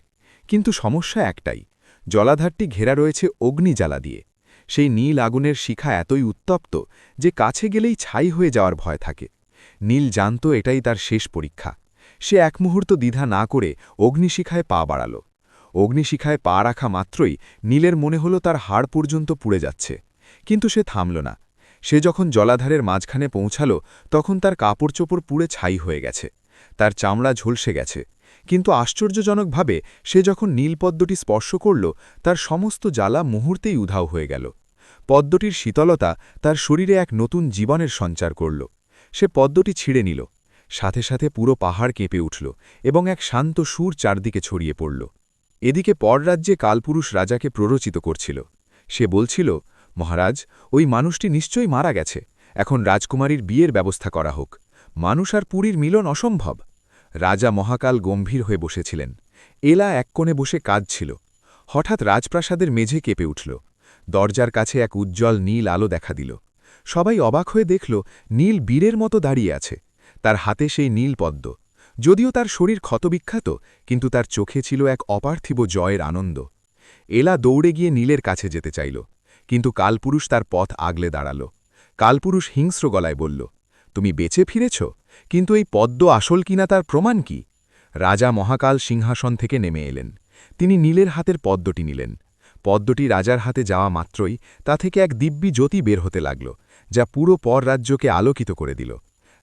কিন্তু সমস্যা একটাই, জলাধারটি ঘেরা রয়েছে অগ্নিজ্বালা দিয়ে। সেই নীল আগুনের শিখা এতই উত্তপ্ত যে কাছে গেলেই ছাই হয়ে যাওয়ার ভয় থাকে। নীল জানত এটাই তার শেষ পরীক্ষা। সে এক মুহূর্ত দ্বিধা না করে অগ্নিশিখায় পা বাড়াল। অগ্নিশিখায় পা রাখা মাত্রই নীলের মনে হল তার হাড় পর্যন্ত পুড়ে যাচ্ছে। কিন্তু সে থামল না। সে যখন জলাধারের মাঝখানে পৌঁছাল তখন তার কাপড়চোপড় পুড়ে ছাই হয়ে গেছে, তার চামড়া ঝলসে গেছে। কিন্তু আশ্চর্যজনকভাবে সে যখন নীলপদ্মটি স্পর্শ করল, তার সমস্ত জ্বালা মুহূর্তেই উধাও হয়ে গেল। পদ্মটির শীতলতা তার শরীরে এক নতুন জীবনের সঞ্চার করল। সে পদ্মটি ছিঁড়ে নিল। সাথে সাথে পুরো পাহাড় কেঁপে উঠল এবং এক শান্ত সুর চারদিকে ছড়িয়ে পড়ল। এদিকে পররাজ্যে কালপুরুষ রাজাকে প্ররোচিত করছিল। সে বলছিল, মহারাজ, ওই মানুষটি নিশ্চয়ই মারা গেছে। এখন রাজকুমারীর বিয়ের ব্যবস্থা করা হোক। মানুষ আর পুরীর মিলন অসম্ভব। রাজা মহাকাল গম্ভীর হয়ে বসেছিলেন। এলা এক কোণে বসে কাঁদছিল। হঠাৎ রাজপ্রাসাদের মেঝে কেঁপে উঠল। দরজার কাছে এক উজ্জ্বল নীল আলো দেখা দিল। সবাই অবাক হয়ে দেখল নীল বীরের মতো দাঁড়িয়ে আছে। তার হাতে সেই নীল পদ্ম। যদিও তার শরীর ক্ষতবিখ্যাত, কিন্তু তার চোখে ছিল এক অপার্থিব জয়ের আনন্দ। এলা দৌড়ে গিয়ে নীলের কাছে যেতে চাইল, কিন্তু কালপুরুষ তার পথ আগলে দাঁড়াল। কালপুরুষ হিংস্র গলায় বলল, তুমি বেঁচে ফিরেছ, কিন্তু এই পদ্ম আসল কিনা তার প্রমাণ কি? রাজা মহাকাল সিংহাসন থেকে নেমে এলেন। তিনি নীলের হাতের পদ্মটি নিলেন। পদ্মটি রাজার হাতে যাওয়া মাত্রই তা থেকে এক দিব্যি জ্যোতি বের হতে লাগল, যা পুরো পররাজ্যকে আলোকিত করে দিল।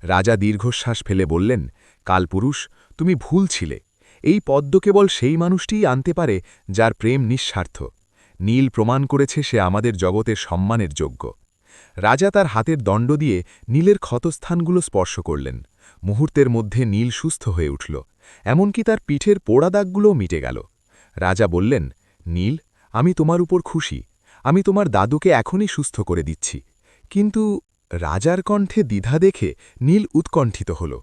রাজা দীর্ঘশ্বাস ফেলে বললেন, কালপুরুষ, তুমি ভুল ছিলে। এই পদ্ম কেবল সেই মানুষটিই আনতে পারে যার প্রেম নিঃস্বার্থ। নীল প্রমাণ করেছে সে আমাদের জগতের সম্মানের যোগ্য। রাজা তার হাতের দণ্ড দিয়ে নীলের ক্ষতস্থানগুলো স্পর্শ করলেন। মুহূর্তের মধ্যে নীল সুস্থ হয়ে উঠল, এমনকি তার পিঠের পোড়া দাগগুলোও মিটে গেল। রাজা বললেন, নীল, আমি তোমার উপর খুশি। আমি তোমার দাদুকে এখনই সুস্থ করে দিচ্ছি। কিন্তু রাজার কণ্ঠে দ্বিধা দেখে নীল উৎকণ্ঠিত হল।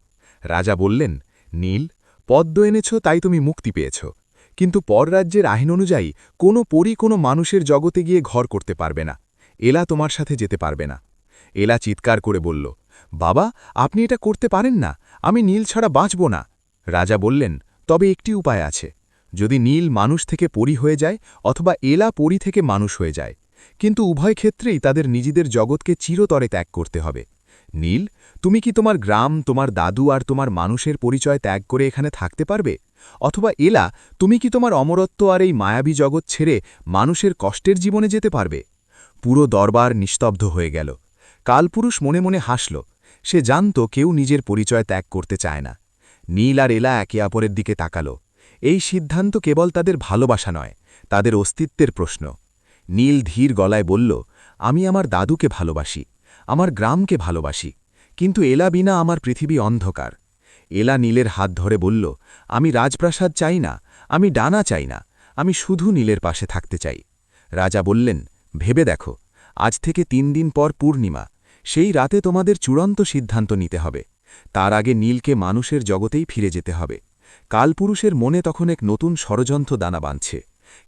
রাজা বললেন, নীল, পদ্ম এনেছ তাই তুমি মুক্তি পেয়েছ, কিন্তু পররাজ্যের আইন অনুযায়ী কোনো পরী কোনো মানুষের জগতে গিয়ে ঘর করতে পারবে না। এলা তোমার সাথে যেতে পারবে না। এলা চিৎকার করে বলল, বাবা, আপনি এটা করতে পারেন না। আমি নীল ছাড়া বাঁচব না। রাজা বললেন, তবে একটি উপায় আছে। যদি নীল মানুষ থেকে পরী হয়ে যায় অথবা এলা পরী থেকে মানুষ হয়ে যায়, কিন্তু উভয় ক্ষেত্রেই তাদের নিজেদের জগৎকে চিরতরে ত্যাগ করতে হবে। নীল, তুমি কি তোমার গ্রাম, তোমার দাদু আর তোমার মানুষের পরিচয় ত্যাগ করে এখানে থাকতে পারবে? অথবা এলা, তুমি কি তোমার অমরত্ব আর এই মায়াবী জগৎ ছেড়ে মানুষের কষ্টের জীবনে যেতে পারবে? পুরো দরবার নিস্তব্ধ হয়ে গেল। কালপুরুষ মনে মনে হাসল। সে জানত কেউ নিজের পরিচয় ত্যাগ করতে চায় না। নীল আর এলা একে অপরের দিকে তাকাল। এই সিদ্ধান্ত কেবল তাদের ভালোবাসা নয়, তাদের অস্তিত্বের প্রশ্ন। নীল ধীর গলায় বলল, আমি আমার দাদুকে ভালোবাসি, আমার গ্রামকে ভালোবাসি, কিন্তু এলা বিনা আমার পৃথিবী অন্ধকার। এলা নীলের হাত ধরে বলল, আমি রাজপ্রাসাদ চাই না, আমি ডানা চাই না, আমি শুধু নীলের পাশে থাকতে চাই। রাজা বললেন, ভেবে দেখো, আজ থেকে 3 দিন পর পূর্ণিমা। সেই রাতে তোমাদের চূড়ান্ত সিদ্ধান্ত নিতে হবে। তার আগে নীলকে মানুষের জগতেই ফিরে যেতে হবে। কালপুরুষের মনে তখন এক নতুন ষড়যন্ত্র দানা বাঁধছে।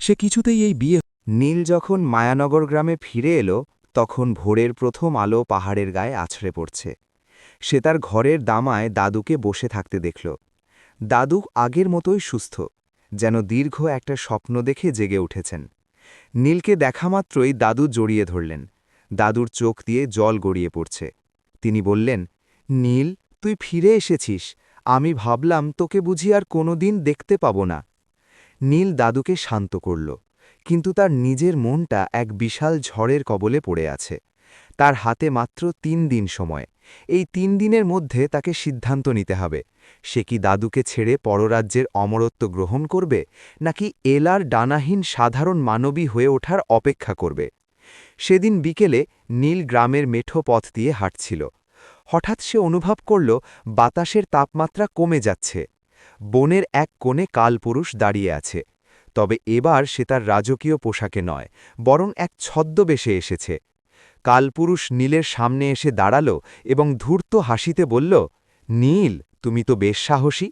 সে কিছুতেই এই বিয়ে। নীল যখন মায়ানগর গ্রামে ফিরে এলো, তখন ভোরের প্রথম আলো পাহাড়ের গায়ে আছড়ে পড়ছে। সে তার ঘরের দামায় দাদুকে বসে থাকতে দেখল। দাদু আগের মতোই সুস্থ, যেন দীর্ঘ একটা স্বপ্ন দেখে জেগে উঠেছেন। নীলকে দেখা মাত্রই দাদু জড়িয়ে ধরলেন। দাদুর চোখ দিয়ে জল গড়িয়ে পড়ছে। তিনি বললেন, নীল, তুই ফিরে এসেছিস। আমি ভাবলাম তোকে বুঝি আর কোনোদিন দেখতে পাব না। নীল দাদুকে শান্ত করল, কিন্তু তার নিজের মনটা এক বিশাল ঝড়ের কবলে পড়ে আছে। তার হাতে মাত্র ৩ দিন সময়। এই ৩ দিনের মধ্যে তাকে সিদ্ধান্ত নিতে হবে। সে কি দাদুকে ছেড়ে পররাজ্যের অমরত্ব গ্রহণ করবে, নাকি এলার ডানাহীন সাধারণ মানবী হয়ে ওঠার অপেক্ষা করবে? সেদিন বিকেলে নীল গ্রামের মেঠো পথ দিয়ে হাঁটছিল। হঠাৎ সে অনুভব করল বাতাসের তাপমাত্রা কমে যাচ্ছে। বনের এক কোণে কালপুরুষ দাঁড়িয়ে আছে। তবে এবার সে তার রাজকীয় পোশাকে নয়, বরং এক ছদ্মবেশে এসেছে। কালপুরুষ নীলের সামনে এসে দাঁড়াল এবং ধূর্ত হাসিতে বলল, নীল, তুমি তো বেশ সাহসী,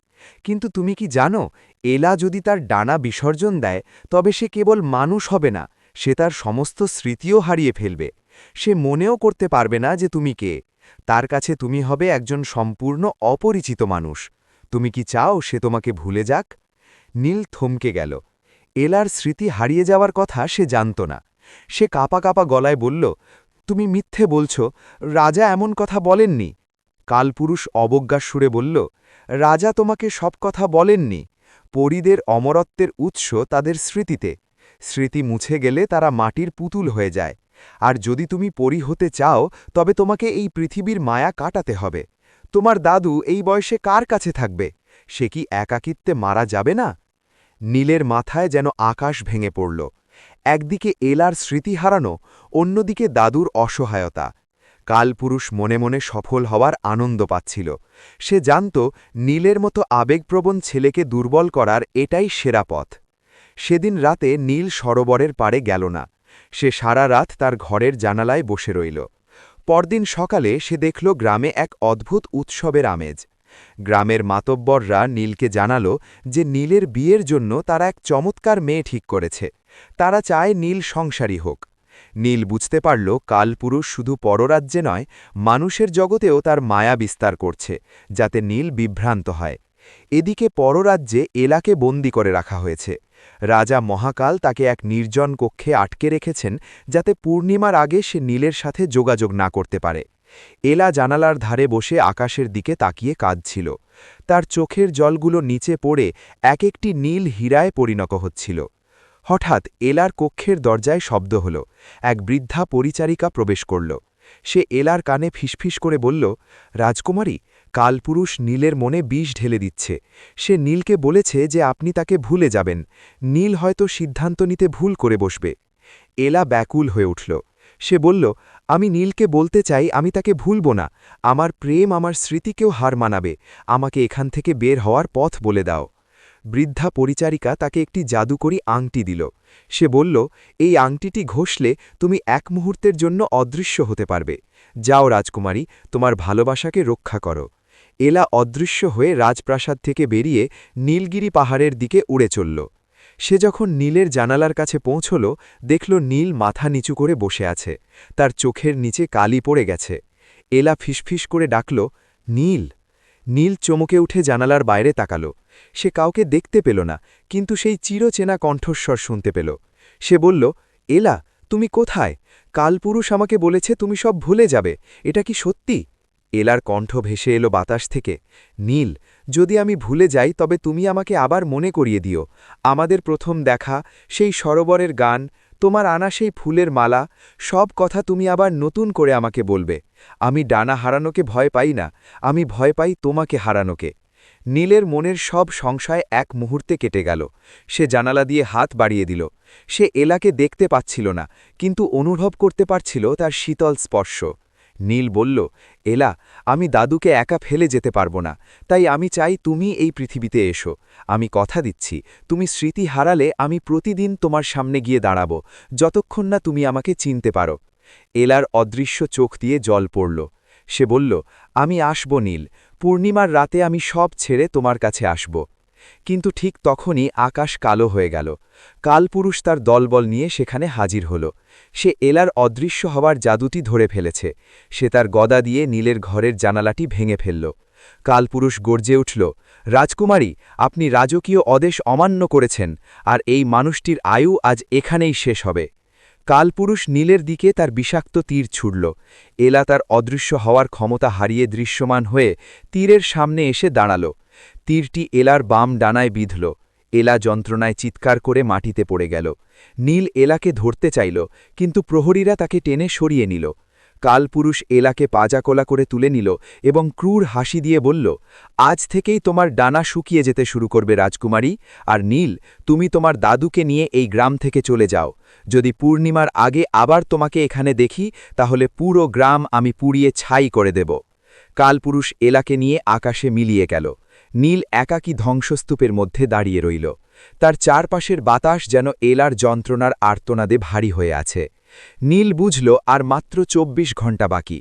কিন্তু তুমি কি জানো, এলা যদি তার ডানা বিসর্জন দেয় তবে সে কেবল মানুষ হবে না, সে তার সমস্ত স্মৃতিও হারিয়ে ফেলবে। সে মনেও করতে পারবে না যে তুমি কে। তার কাছে তুমি হবে একজন সম্পূর্ণ অপরিচিত মানুষ। তুমি কি চাও সে তোমাকে ভুলে যাক? নীল থমকে গেল। এলার স্মৃতি হারিয়ে যাওয়ার কথা সে জানত না। সে কাঁপা কাঁপা গলায় বলল, তুমি মিথ্যে বলছ, রাজা এমন কথা বলেননি। কালপুরুষ অবজ্ঞার সুরে বলল, রাজা তোমাকে সব কথা বলেননি। পরীদের অমরত্বের উৎস তাদের স্মৃতিতে। স্মৃতি মুছে গেলে তারা মাটির পুতুল হয়ে যায়। আর যদি তুমি পরী হতে চাও তবে তোমাকে এই পৃথিবীর মায়া কাটাতে হবে। তোমার দাদু এই বয়সে কার কাছে থাকবে? সে কি একাকিত্বে মারা যাবে না? নীলের মাথায় যেন আকাশ ভেঙে পড়ল। একদিকে এলার স্মৃতি হারানো, অন্যদিকে দাদুর অসহায়তা। কালপুরুষ মনে মনে সফল হওয়ার আনন্দ পাচ্ছিল। সে জানত নীলের মতো আবেগপ্রবণ ছেলেকে দুর্বল করার এটাই সেরা পথ। সেদিন রাতে নীল সরোবরের পাড়ে গেল না। সে সারা রাত তার ঘরের জানালায় বসে রইল। পরদিন সকালে সে দেখল গ্রামে এক অদ্ভুত উৎসবের আমেজ। গ্রামের মাতব্বররা নীলকে জানাল যে নীলের বিয়ের জন্য তারা এক চমৎকার মেয়ে ঠিক করেছে। তারা চায় নীল সংসারী হোক। নীল বুঝতে পারল কালপুরুষ শুধু পররাজ্যে নয়, মানুষের জগতেও তার মায়া বিস্তার করছে, যাতে নীল বিভ্রান্ত হয়। এদিকে পররাজ্যে এলাকে বন্দী করে রাখা হয়েছে। রাজা মহাকাল তাকে এক নির্জন কক্ষে আটকে রেখেছেন, যাতে পূর্ণিমার আগে সে নীলের সাথে যোগাযোগ না করতে পারে। এলা জানালার ধারে বসে আকাশের দিকে তাকিয়ে কাঁদছিল। তার চোখের জলগুলো নিচে পড়ে এক একটি নীল হীরায় পরিণত হচ্ছিল। হঠাৎ এলার কক্ষের দরজায় শব্দ হল। এক বৃদ্ধা পরিচারিকা প্রবেশ করল। সে এলার কানে ফিসফিস করে বলল, রাজকুমারী, কালপুরুষ নীলের মনে বিষ ঢেলে দিচ্ছে। সে নীলকে বলেছে যে আপনি তাকে ভুলে যাবেন। নীল হয়তো সিদ্ধান্ত নিতে ভুল করে বসবে। এলা ব্যাকুল হয়ে উঠল। সে বলল, আমি নীলকে বলতে চাই আমি তাকে ভুলব না। আমার প্রেম আমার স্মৃতিকেও হার মানাবে। আমাকে এখান থেকে বের হওয়ার পথ বলে দাও। বৃদ্ধা পরিচারিকা তাকে একটি জাদুকরী আংটি দিল। সে বলল, এই আংটিটি ঘষলে তুমি এক মুহূর্তের জন্য অদৃশ্য হতে পারবে। যাও রাজকুমারী, তোমার ভালোবাসাকে রক্ষা করো। এলা অদৃশ্য হয়ে রাজপ্রাসাদ থেকে বেরিয়ে নীলগিরি পাহাড়ের দিকে উড়ে চলল। সে যখন নীলের জানালার কাছে পৌঁছল, দেখল নীল মাথা নিচু করে বসে আছে। তার চোখের নিচে কালি পড়ে গেছে। এলা ফিসফিস করে ডাকল, নীল। নীল চমকে উঠে জানালার বাইরে তাকাল। সে কাউকে দেখতে পেল না, কিন্তু সেই চিরচেনা কণ্ঠস্বর শুনতে পেল। সে বলল, এলা, তুমি কোথায়? কালপুরুষ আমাকে বলেছে তুমি সব ভুলে যাবে। এটা কি সত্যি? এলার কণ্ঠ ভেসে এলো বাতাস থেকে, নীল, যদি আমি ভুলে যাই তবে তুমি আমাকে আবার মনে করিয়ে দিও। আমাদের প্রথম দেখা, সেই সরোবরের গান, তোমার আনা সেই ফুলের মালা, সব কথা তুমি আবার নতুন করে আমাকে বলবে। আমি ডানা হারানোকে ভয় পাই না, আমি ভয় পাই তোমাকে হারানোকে। নীলের মনের সব সংশয় এক মুহূর্তে কেটে গেল। সে জানালা দিয়ে হাত বাড়িয়ে দিল। সে এলাকে দেখতে পাচ্ছিল না, কিন্তু অনুভব করতে পারছিল তার শীতল স্পর্শ। নীল বলল, এলা, আমি দাদুকে একা ফেলে যেতে পারবো না, তাই আমি চাই তুমি এই পৃথিবীতে এসো। আমি কথা দিচ্ছি, তুমি স্মৃতি হারালে আমি প্রতিদিন তোমার সামনে গিয়ে দাঁড়াব, যতক্ষণ না তুমি আমাকে চিনতে পারো। এলার অদৃশ্য চোখ দিয়ে জল পড়ল। সে বলল, আমি আসব নীল, পূর্ণিমার রাতে আমি সব ছেড়ে তোমার কাছে আসব। কিন্তু ঠিক তখনই আকাশ কালো হয়ে গেল। কালপুরুষ তার দলবল নিয়ে সেখানে হাজির হল। সে এলার অদৃশ্য হওয়ার জাদুটি ধরে ফেলেছে। সে তার গদা দিয়ে নীলের ঘরের জানালাটি ভেঙে ফেলল। কালপুরুষ গর্জে উঠল, রাজকুমারী, আপনি রাজকীয় আদেশ অমান্য করেছেন, আর এই মানুষটির আয়ু আজ এখানেই শেষ হবে। কালপুরুষ নীলের দিকে তার বিষাক্ত তীর ছুড়ল। এলা তার অদৃশ্য হওয়ার ক্ষমতা হারিয়ে দৃশ্যমান হয়ে তীরের সামনে এসে দাঁড়াল। তীরটি এলার বাম ডানায় বিঁধল। এলা যন্ত্রণায় চিৎকার করে মাটিতে পড়ে গেল। নীল এলাকে ধরতে চাইল, কিন্তু প্রহরীরা তাকে টেনে সরিয়ে নিল। কালপুরুষ এলাকে পাজাকোলা করে তুলে নিল এবং ক্রূর হাসি দিয়ে বলল, আজ থেকেই তোমার ডানা শুকিয়ে যেতে শুরু করবে রাজকুমারী, আর নীল, তুমি তোমার দাদুকে নিয়ে এই গ্রাম থেকে চলে যাও। যদি পূর্ণিমার আগে আবার তোমাকে এখানে দেখি, তাহলে পুরো গ্রাম আমি পুড়িয়ে ছাই করে দেব। কালপুরুষ এলাকে নিয়ে আকাশে মিলিয়ে গেল। নীল একাকী ধ্বংসস্তূপের মধ্যে দাঁড়িয়ে রইল। তার চারপাশের বাতাস যেন এলার যন্ত্রণার আর্তনাদে ভারী হয়ে আছে। নীল বুঝল আর মাত্র ২৪ ঘণ্টা বাকি।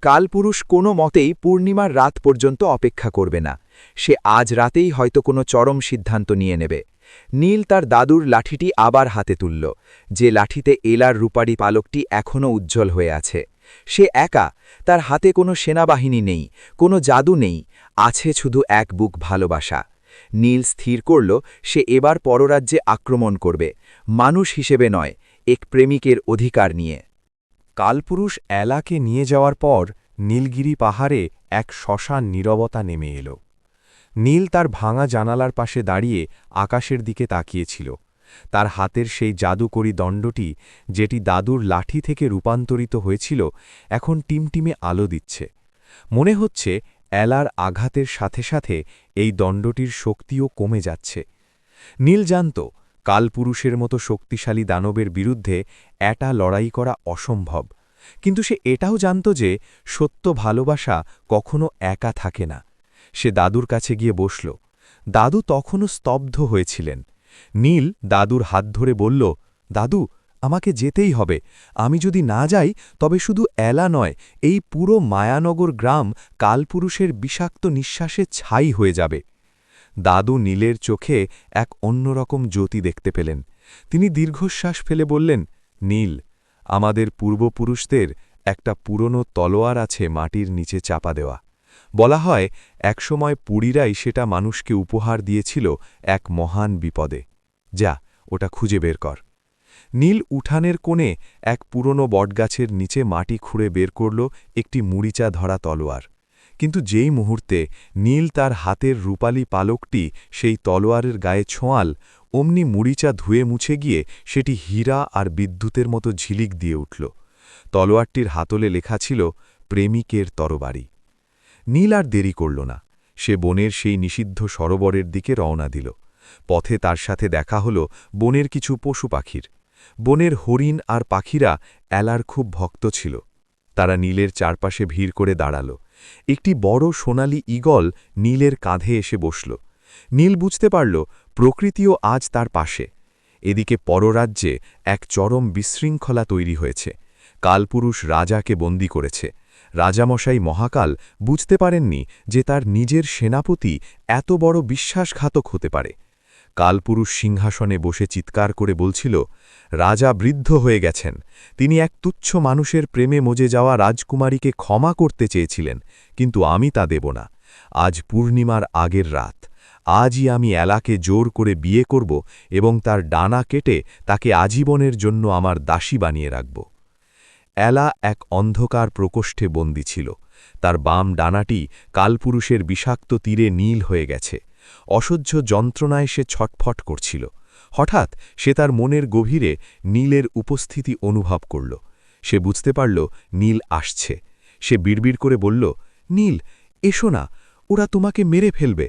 কালপুরুষ কোনো মতেই পূর্ণিমার রাত পর্যন্ত অপেক্ষা করবে না। সে আজ রাতেই হয়তো কোনো চরম সিদ্ধান্ত নিয়ে নেবে। নীল তার দাদুর লাঠিটি আবার হাতে তুলল, যে লাঠিতে এলার রূপারি পালকটি এখনও উজ্জ্বল হয়ে আছে। সে একা, তার হাতে কোনো সেনাবাহিনী নেই, কোনো জাদু নেই, আছে শুধু এক বুক ভালোবাসা। নীল স্থির করল সে এবার পররাজ্যে আক্রমণ করবে, মানুষ হিসেবে নয়, এক প্রেমিকের অধিকার নিয়ে। কালপুরুষ এলাকে নিয়ে যাওয়ার পর নীলগিরি পাহাড়ে এক শ্মশান নীরবতা নেমে এল। নীল তার ভাঙা জানালার পাশে দাঁড়িয়ে আকাশের দিকে তাকিয়েছিল। তার হাতের সেই জাদুকরী দণ্ডটি, যেটি দাদুর লাঠি থেকে রূপান্তরিত হয়েছিল, এখন টিমটিমে আলো দিচ্ছে। মনে হচ্ছে এলার আঘাতের সাথে সাথে এই দণ্ডটির শক্তিও কমে যাচ্ছে। নীল জানত কালপুরুষের মতো শক্তিশালী দানবের বিরুদ্ধে এটা লড়াই করা অসম্ভব, কিন্তু সে এটাও জানত যে সত্য ভালোবাসা কখনো একা থাকে না। সে দাদুর কাছে গিয়ে বসল। দাদু তখনও স্তব্ধ হয়েছিলেন। নীল দাদুর হাত ধরে বলল, দাদু, আমাকে যেতেই হবে। আমি যদি না যাই তবে শুধু এলা নয়, এই পুরো মায়ানগর গ্রাম কালপুরুষের বিষাক্ত নিঃশ্বাসে ছাই হয়ে যাবে। দাদু নীলের চোখে এক অন্যরকম জ্যোতি দেখতে পেলেন। তিনি দীর্ঘশ্বাস ফেলে বললেন, নীল, আমাদের পূর্বপুরুষদের একটা পুরনো তলোয়ার আছে মাটির নিচে চাপা দেওয়া। বলা হয় একসময় পুরীরাই সেটা মানুষকে উপহার দিয়েছিল এক মহান বিপদে। যা, ওটা খুঁজে বের কর। নীল উঠানের কোণে এক পুরনো বটগাছের নিচে মাটি খুঁড়ে বের করল একটি মুড়িচা ধরা তলোয়ার। কিন্তু যেই মুহূর্তে নীল তার হাতের রূপালী পালকটি সেই তলোয়ারের গায়ে ছোঁয়াল, অমনি মুড়িচা ধুয়ে মুছে গিয়ে সেটি হীরা আর বিদ্যুতের মতো ঝিলিক দিয়ে উঠল। তলোয়ারটির হাতলে লেখা ছিল, প্রেমিকের তরবারি। নীল আর দেরি করল না। সে বনের সেই নিষিদ্ধ সরোবরের দিকে রওনা দিল। পথে তার সাথে দেখা হল বনের কিছু পশু পাখির। বনের হরিণ আর পাখিরা এলার খুব ভক্ত ছিল। তারা নীলের চারপাশে ভিড় করে দাঁড়াল। একটি বড় সোনালি ঈগল নীলের কাঁধে এসে বসল। নীল বুঝতে পারল প্রকৃতিও আজ তার পাশে। এদিকে পররাজ্যে এক চরম বিশৃঙ্খলা তৈরি হয়েছে। কালপুরুষ রাজাকে বন্দী করেছে। রাজামশাই মহাকাল বুঝতে পারেননি যে তার নিজের সেনাপতি এত বড় বিশ্বাসঘাতক হতে পারে। কালপুরুষ সিংহাসনে বসে চিৎকার করে বলছিল, রাজা বৃদ্ধ হয়ে গেছেন। তিনি এক তুচ্ছ মানুষের প্রেমে মজে যাওয়া রাজকুমারীকে ক্ষমা করতে চেয়েছিলেন, কিন্তু আমি তা দেব না। আজ পূর্ণিমার আগের রাত। আজই আমি এলাকে জোর করে বিয়ে করব এবং তার ডানা কেটে তাকে আজীবনের জন্য আমার দাসী বানিয়ে রাখব। এলা এক অন্ধকার প্রকোষ্ঠে বন্দী ছিল। তার বাম ডানাটি কালপুরুষের বিষাক্ত তীরে নীল হয়ে গেছে। অসহ্য যন্ত্রণায় সে ছটফট করছিল। হঠাৎ সে তার মনের গভীরে নীলের উপস্থিতি অনুভব করল। সে বুঝতে পারল নীল আসছে। সে বিড়বিড় করে বলল, নীল, এসো না, ওরা তোমাকে মেরে ফেলবে।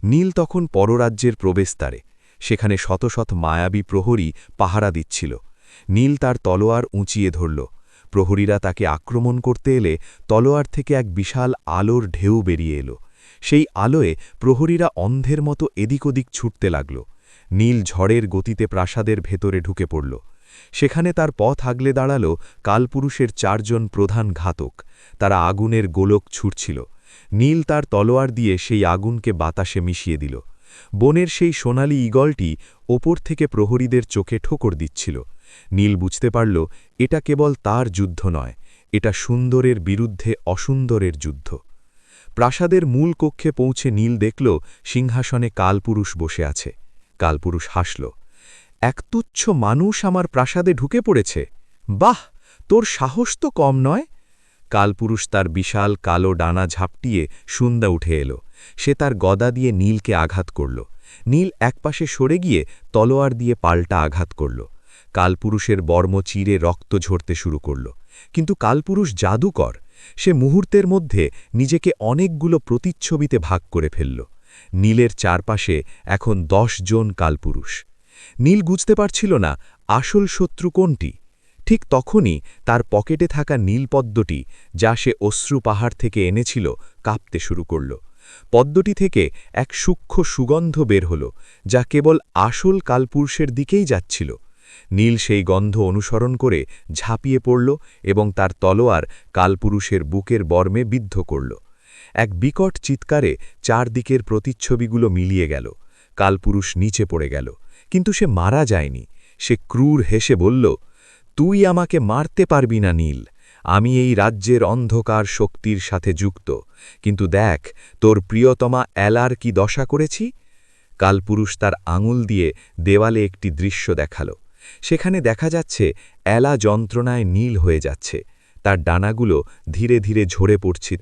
নীল তখন পররাজ্যের প্রবেশদ্বারে। সেখানে শত শত মায়াবী প্রহরী পাহারা দিচ্ছিল। নীল তার তলোয়ার উঁচিয়ে ধরল। প্রহরীরা তাকে আক্রমণ করতে এলে তলোয়ার থেকে এক বিশাল আলোর ঢেউ বেরিয়ে এলো। সেই আলোয় প্রহরীরা অন্ধের মতো এদিক ওদিক ছুটতে লাগল। নীল ঝড়ের গতিতে প্রাসাদের ভেতরে ঢুকে পড়ল। সেখানে তার পথ আগলে দাঁড়াল কালপুরুষের 4 জন প্রধান ঘাতক। তারা আগুনের গোলক ছুটছিল। নীল তার তলোয়ার দিয়ে সেই আগুনকে বাতাসে মিশিয়ে দিল। বনের সেই সোনালি ঈগলটি ওপর থেকে প্রহরীদের চোখে ঠোকর দিচ্ছিল। নীল বুঝতে পারল এটা কেবল তার যুদ্ধ নয়, এটা সুন্দরের বিরুদ্ধে অসুন্দরের যুদ্ধ। প্রাসাদের মূল কক্ষে পৌঁছে নীল দেখল সিংহাসনে কালপুরুষ বসে আছে। কালপুরুষ হাসল। এক তুচ্ছ মানুষ আমার প্রাসাদে ঢুকে পড়েছে। বাহ, তোর সাহস তো কম নয়। কালপুরুষ তার বিশাল কালো ডানা ঝাপটিয়ে সন্ধ্যা উঠে এলো। সে তার গদা দিয়ে নীলকে আঘাত করল। নীল একপাশে সরে গিয়ে তলোয়ার দিয়ে পাল্টা আঘাত করল। কালপুরুষের বর্ম চিরে রক্ত ঝরতে শুরু করল। কিন্তু কালপুরুষ জাদুকর। সে মুহূর্তের মধ্যে নিজেকে অনেকগুলো প্রতিচ্ছবিতে ভাগ করে ফেলল। নীলের চারপাশে এখন 10 জন কালপুরুষ। নীল বুঝতে পারছিল না আসল শত্রু কোনটি। ঠিক তখনই তার পকেটে থাকা নীলপদ্মটি, যা সে অশ্রু পাহাড় থেকে এনেছিল, কাঁপতে শুরু করল। পদ্মটি থেকে এক সূক্ষ্ম সুগন্ধ বের হল, যা কেবল আসল কালপুরুষের দিকেই যাচ্ছিল। নীল সেই গন্ধ অনুসরণ করে ঝাঁপিয়ে পড়ল এবং তার তলোয়ার কালপুরুষের বুকের বর্মে বিদ্ধ করল। এক বিকট চিৎকারে চারদিকের প্রতিচ্ছবিগুলো মিলিয়ে গেল। কালপুরুষ নিচে পড়ে গেল, কিন্তু সে মারা যায়নি। সে ক্রূর হেসে বলল, তুই আমাকে মারতে পারবি না নীল। আমি এই রাজ্যের অন্ধকার শক্তির সাথে যুক্ত, কিন্তু দেখ তোর প্রিয়তমা এলার কি দশা করেছি। কালপুরুষ তার আঙুল দিয়ে দেওয়ালে একটি দৃশ্য দেখাল। সেখানে দেখা যাচ্ছে এলা যন্ত্রণায় নীল হয়ে যাচ্ছে, তার ডানাগুলো ধীরে ধীরে ঝরে পড়ছে।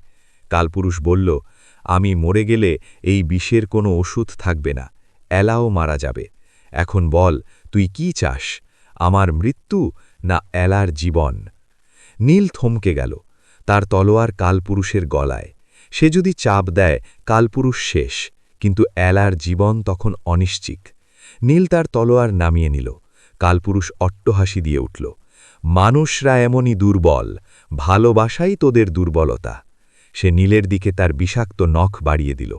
কালপুরুষ বলল, আমি মরে গেলে এই বিষের কোনো ওষুধ থাকবে না, এলাও মারা যাবে। এখন বল, তুই কি চাস, আমার মৃত্যু না এলার জীবন? নীল থমকে গেল। তার তলোয়ার কালপুরুষের গলায়। সে যদি চাপ দেয়, কালপুরুষ শেষ, কিন্তু এলার জীবন তখন অনিশ্চিত। নীল তার তলোয়ার নামিয়ে নিল। কালপুরুষ অট্টহাসি দিয়ে উঠল। মানুষরা এমনই দুর্বল, ভালোবাসাই তোদের দুর্বলতা। সে নীলের দিকে তার বিষাক্ত নখ বাড়িয়ে দিল।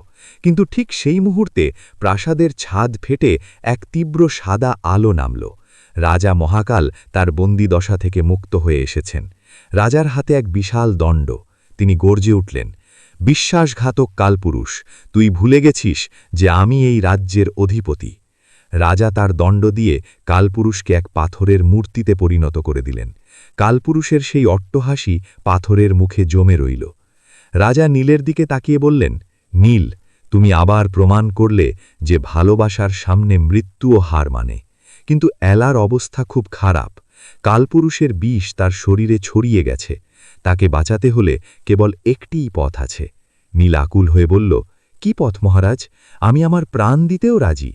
কিন্তু ঠিক সেই মুহূর্তে প্রাসাদের ছাদ ফেটে এক তীব্র সাদা আলো নামল। রাজা মহাকাল তার বন্দিদশা থেকে মুক্ত হয়ে এসেছেন। রাজার হাতে এক বিশাল দণ্ড। তিনি গর্জে উঠলেন, বিশ্বাসঘাতক কালপুরুষ, তুই ভুলে গেছিস যে আমি এই রাজ্যের অধিপতি। রাজা তার দণ্ড দিয়ে কালপুরুষকে এক পাথরের মূর্তিতে পরিণত করে দিলেন। কালপুরুষের সেই অট্টহাসি পাথরের মুখে জমে রইল। রাজা নীলের দিকে তাকিয়ে বললেন, নীল, তুমি আবার প্রমাণ করলে যে ভালোবাসার সামনে মৃত্যুও হার মানে। কিন্তু এলার অবস্থা খুব খারাপ। কালপুরুষের বিষ তার শরীরে ছড়িয়ে গেছে। তাকে বাঁচাতে হলে কেবল একটিই পথ আছে। নীল আকুল হয়ে বলল, কি পথ মহারাজ? আমি আমার প্রাণ দিতেও রাজি।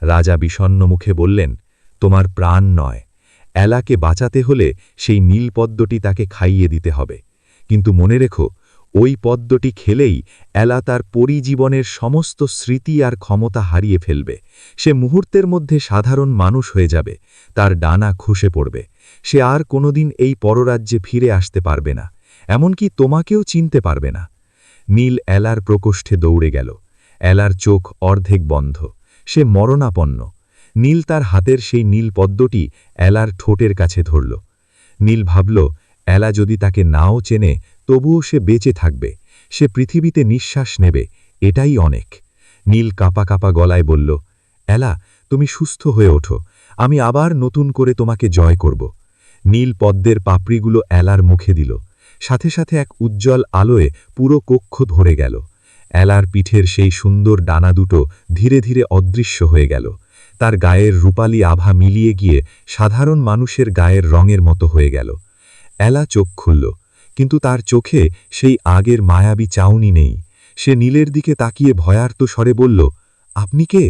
রাজা বিষণ্ণ মুখে বললেন, তোমার প্রাণ নয়, এলাকে বাঁচাতে হলে সেই নীলপদ্মটি তাকে খাইয়ে দিতে হবে। কিন্তু মনে রেখো, ওই পদ্মটি খেলেই এলা তার পরিজীবনের সমস্ত স্মৃতি আর ক্ষমতা হারিয়ে ফেলবে। সে মুহূর্তের মধ্যে সাধারণ মানুষ হয়ে যাবে, তার ডানা খসে পড়বে। সে আর কোনোদিন এই পররাজ্যে ফিরে আসতে পারবে না, এমনকি তোমাকেও চিনতে পারবে না। নীল এলার প্রকোষ্ঠে দৌড়ে গেল। এলার চোখ অর্ধেক বন্ধ, সে মরণাপন্ন। নীল তার হাতের সেই নীল পদ্মটি এলার ঠোঁটের কাছে ধরল। নীল ভাবল, এলা যদি তাকে নাও চেনে, তবুও সে বেঁচে থাকবে। সে পৃথিবীতে নিঃশ্বাস নেবে, এটাই অনেক। নীল কাঁপা কাঁপা গলায় বলল, এলা, তুমি সুস্থ হয়ে ওঠো, আমি আবার নতুন করে তোমাকে জয় করব। নীল পদ্মের পাপড়িগুলো এলার মুখে দিল। সাথে সাথে এক উজ্জ্বল আলোয় পুরো কক্ষ ধরে গেল। এলার পিঠের সেই সুন্দর ডানা দুটো ধীরে ধীরে অদৃশ্য হয়ে গেল। তার গায়ের রূপালী আভা মিলিয়ে গিয়ে সাধারণ মানুষের গায়ের রঙের মতো হয়ে গেল। এলা চোখ খুলল, কিন্তু তার চোখে সেই আগের মায়াবী চাউনি নেই। সে নীলের দিকে তাকিয়ে ভয়ার্ত স্বরে বলল, আপনি কে?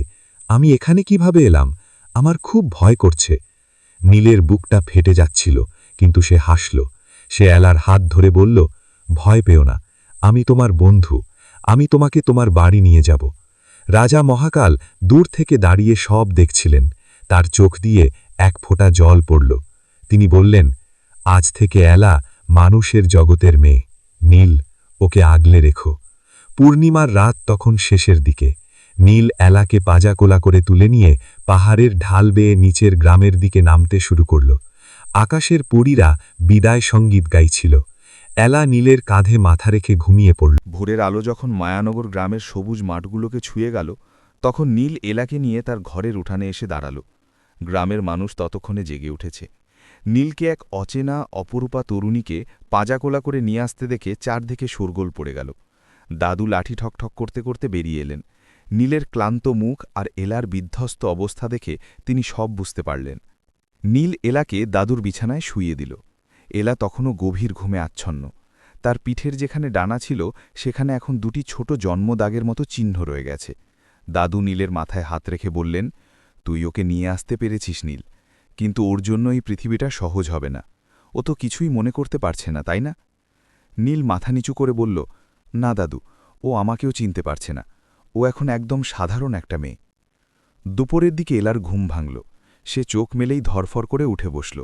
আমি এখানে কিভাবে এলাম? আমার খুব ভয় করছে। নীলের বুকটা ফেটে যাচ্ছিল, কিন্তু সে হাসল। সে এলার হাত ধরে বলল, ভয় পেও না, আমি তোমার বন্ধু। আমি তোমাকে তোমার বাড়ি নিয়ে যাব। রাজা মহাকাল দূর থেকে দাঁড়িয়ে সব দেখছিলেন। তার চোখ দিয়ে এক ফোঁটা জল পড়ল। তিনি বললেন, আজ থেকে এলা মানুষের জগতের মেয়ে। নীল, ওকে আগলে রেখো। পূর্ণিমার রাত তখন শেষের দিকে। নীল এলাকে পাজাকোলা করে তুলে নিয়ে পাহাড়ের ঢাল বেয়ে নিচের গ্রামের দিকে নামতে শুরু করল। আকাশের পরীরা বিদায় সঙ্গীত গাইছিল। এলা নীলের কাঁধে মাথা রেখে ঘুমিয়ে পড়ল। ভোরের আলো যখন মায়ানগর গ্রামের সবুজ মাঠগুলোকে ছুঁয়ে গেল, তখন নীল এলাকে নিয়ে তার ঘরের উঠানে এসে দাঁড়াল। গ্রামের মানুষ ততক্ষণে জেগে উঠেছে। নীলকে এক অচেনা অপরূপা তরুণীকে পাঁজাকোলা করে নিয়ে আসতে দেখে চারদিকে শোরগোল পড়ে গেল। দাদু লাঠি ঠকঠক করতে করতে বেরিয়ে এলেন। নীলের ক্লান্ত মুখ আর এলার বিধ্বস্ত অবস্থা দেখে তিনি সব বুঝতে পারলেন। নীল এলাকে দাদুর বিছানায় শুইয়ে দিল। এলা তখনও গভীর ঘুমে আচ্ছন্ন। তার পিঠের যেখানে ডানা ছিল সেখানে এখন দুটি ছোট জন্মদাগের মতো চিহ্ন রয়ে গেছে। দাদু নীলের মাথায় হাত রেখে বললেন, তুই ওকে নিয়ে আসতে পেরেছিস নীল, কিন্তু ওর জন্য এই পৃথিবীটা সহজ হবে না। ও তো কিছুই মনে করতে পারছে না, তাই না? নীল মাথা নিচু করে বলল, না দাদু, ও আমাকেও চিনতে পারছে না। ও এখন একদম সাধারণ একটা মেয়ে। দুপুরের দিকে এলার ঘুম ভাঙল। সে চোখ মেলেই ধরফর করে উঠে বসল।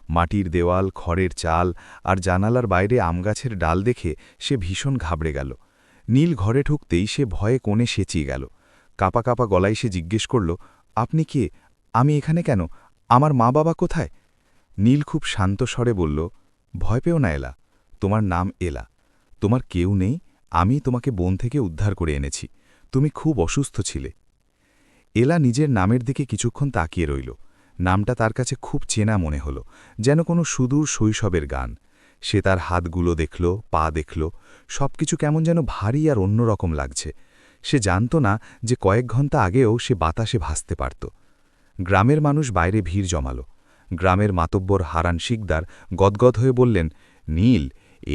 মাটির দেওয়াল, খড়ের চাল আর জানালার বাইরে আমগাছের ডাল দেখে সে ভীষণ ঘাবড়ে গেল। নীল ঘরে ঢুকতেই সে ভয়ে কোণে সেঁচিয়ে গেল। কাপা কাপা গলায় সে জিজ্ঞেস করল, আপনি কে? আমি এখানে কেন? আমার মা বাবা কোথায়? নীল খুব শান্ত স্বরে বলল, ভয় পেও না এলা, তোমার নাম এলা। তোমার কেউ নেই, আমি তোমাকে বন থেকে উদ্ধার করে এনেছি। তুমি খুব অসুস্থ ছিলে। এলা নিজের নামের দিকে কিছুক্ষণ তাকিয়ে রইল। নামটা তার কাছে খুব চেনা মনে হল, যেন কোনো সুদূর শৈশবের গান। সে তার হাতগুলো দেখল, পা দেখল, সবকিছু কেমন যেন ভারী আর অন্যরকম লাগছে। সে জানত না যে কয়েক ঘন্টা আগেও সে বাতাসে ভাসতে পারত। গ্রামের মানুষ বাইরে ভিড় জমাল। গ্রামের মাতব্বর হারান শিকদার গদগদ হয়ে বললেন, নীল,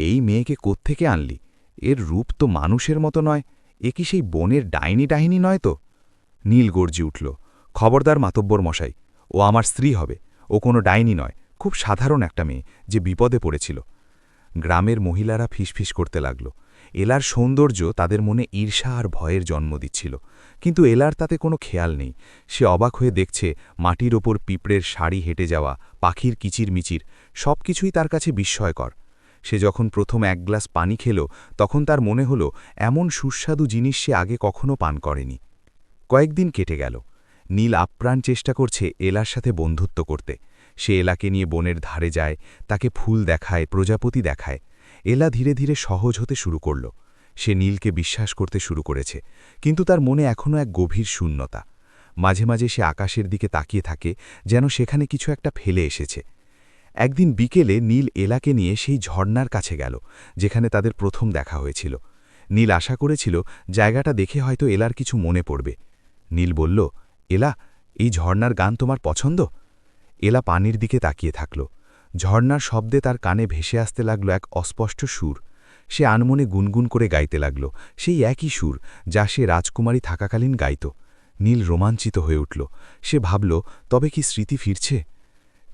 এই মেয়েকে কোত্থেকে আনলি? এর রূপ তো মানুষের মতো নয়। এ কি সেই বনের ডাইনি নয় তো? নীল গর্জি উঠল, খবরদার মাতব্বর মশাই, ও আমার স্ত্রী হবে। ও কোনো ডাইনি নয়, খুব সাধারণ একটা মেয়ে যে বিপদে পড়েছিল। গ্রামের মহিলারা ফিসফিস করতে লাগল। এলার সৌন্দর্য তাদের মনে ঈর্ষা আর ভয়ের জন্ম দিচ্ছিল, কিন্তু এলার তাতে কোনো খেয়াল নেই। সে অবাক হয়ে দেখছে মাটির ওপর পিঁপড়ের শাড়ি হেঁটে যাওয়া, পাখির কিচিরমিচির, সব কিছুই তার কাছে বিস্ময়কর। সে যখন প্রথম এক গ্লাস পানি খেল তখন তার মনে হল এমন সুস্বাদু জিনিস সে আগে কখনো পান করেনি। কয়েকদিন কেটে গেল। নীল আপ্রাণ চেষ্টা করছে এলার সাথে বন্ধুত্ব করতে। সে এলাকে নিয়ে বনের ধারে যায়, তাকে ফুল দেখায়, প্রজাপতি দেখায়। এলা ধীরে ধীরে সহজ হতে শুরু করল। সে নীলকে বিশ্বাস করতে শুরু করেছে, কিন্তু তার মনে এখনও এক গভীর শূন্যতা। মাঝে মাঝে সে আকাশের দিকে তাকিয়ে থাকে, যেন সেখানে কিছু একটা ফেলে এসেছে। একদিন বিকেলে নীল এলাকে নিয়ে সেই ঝর্ণার কাছে গেল, যেখানে তাদের প্রথম দেখা হয়েছিল। নীল আশা করেছিল জায়গাটা দেখে হয়তো এলার কিছু মনে পড়বে। নীল বলল, এলা, এই ঝর্ণার গান তোমার পছন্দ? এলা পানির দিকে তাকিয়ে থাকল। ঝর্ণার শব্দে তার কানে ভেসে আসতে লাগল এক অস্পষ্ট সুর। সে আনমনে গুনগুন করে গাইতে লাগল, সেই একই সুর যা সে রাজকুমারী থাকাকালীন গাইত। নীল রোমাঞ্চিত হয়ে উঠল। সে ভাবল, তবে কি স্মৃতি ফিরছে?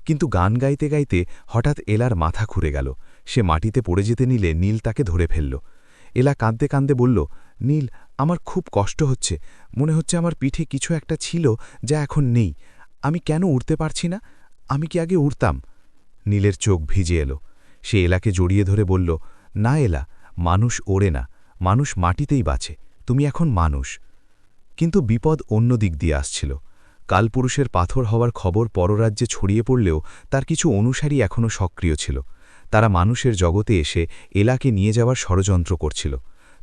কিন্তু গান গাইতে গাইতে হঠাৎ এলার মাথা খুঁড়ে গেল। সে মাটিতে পড়ে যেতে নিলে নীল তাকে ধরে ফেলল। এলা কাঁদতে কাঁদতে বলল, নীল, আমার খুব কষ্ট হচ্ছে। মনে হচ্ছে আমার পিঠে কিছু একটা ছিল যা এখন নেই। আমি কেন উড়তে পারছি না? আমি কি আগে উড়তাম? নীলের চোখ ভিজে এলো। সে এলাকে জড়িয়ে ধরে বলল, না এলা, মানুষ ওড়ে না, মানুষ মাটিতেই বাঁচে। তুমি এখন মানুষ। কিন্তু বিপদ অন্য দিক দিয়ে আসছিল। কালপুরুষের পাথর হওয়ার খবর পররাজ্যে ছড়িয়ে পড়লেও তার কিছু অনুসারী এখনও সক্রিয় ছিল। তারা মানুষের জগতে এসে এলাকে নিয়ে যাওয়ার ষড়যন্ত্র করছিল।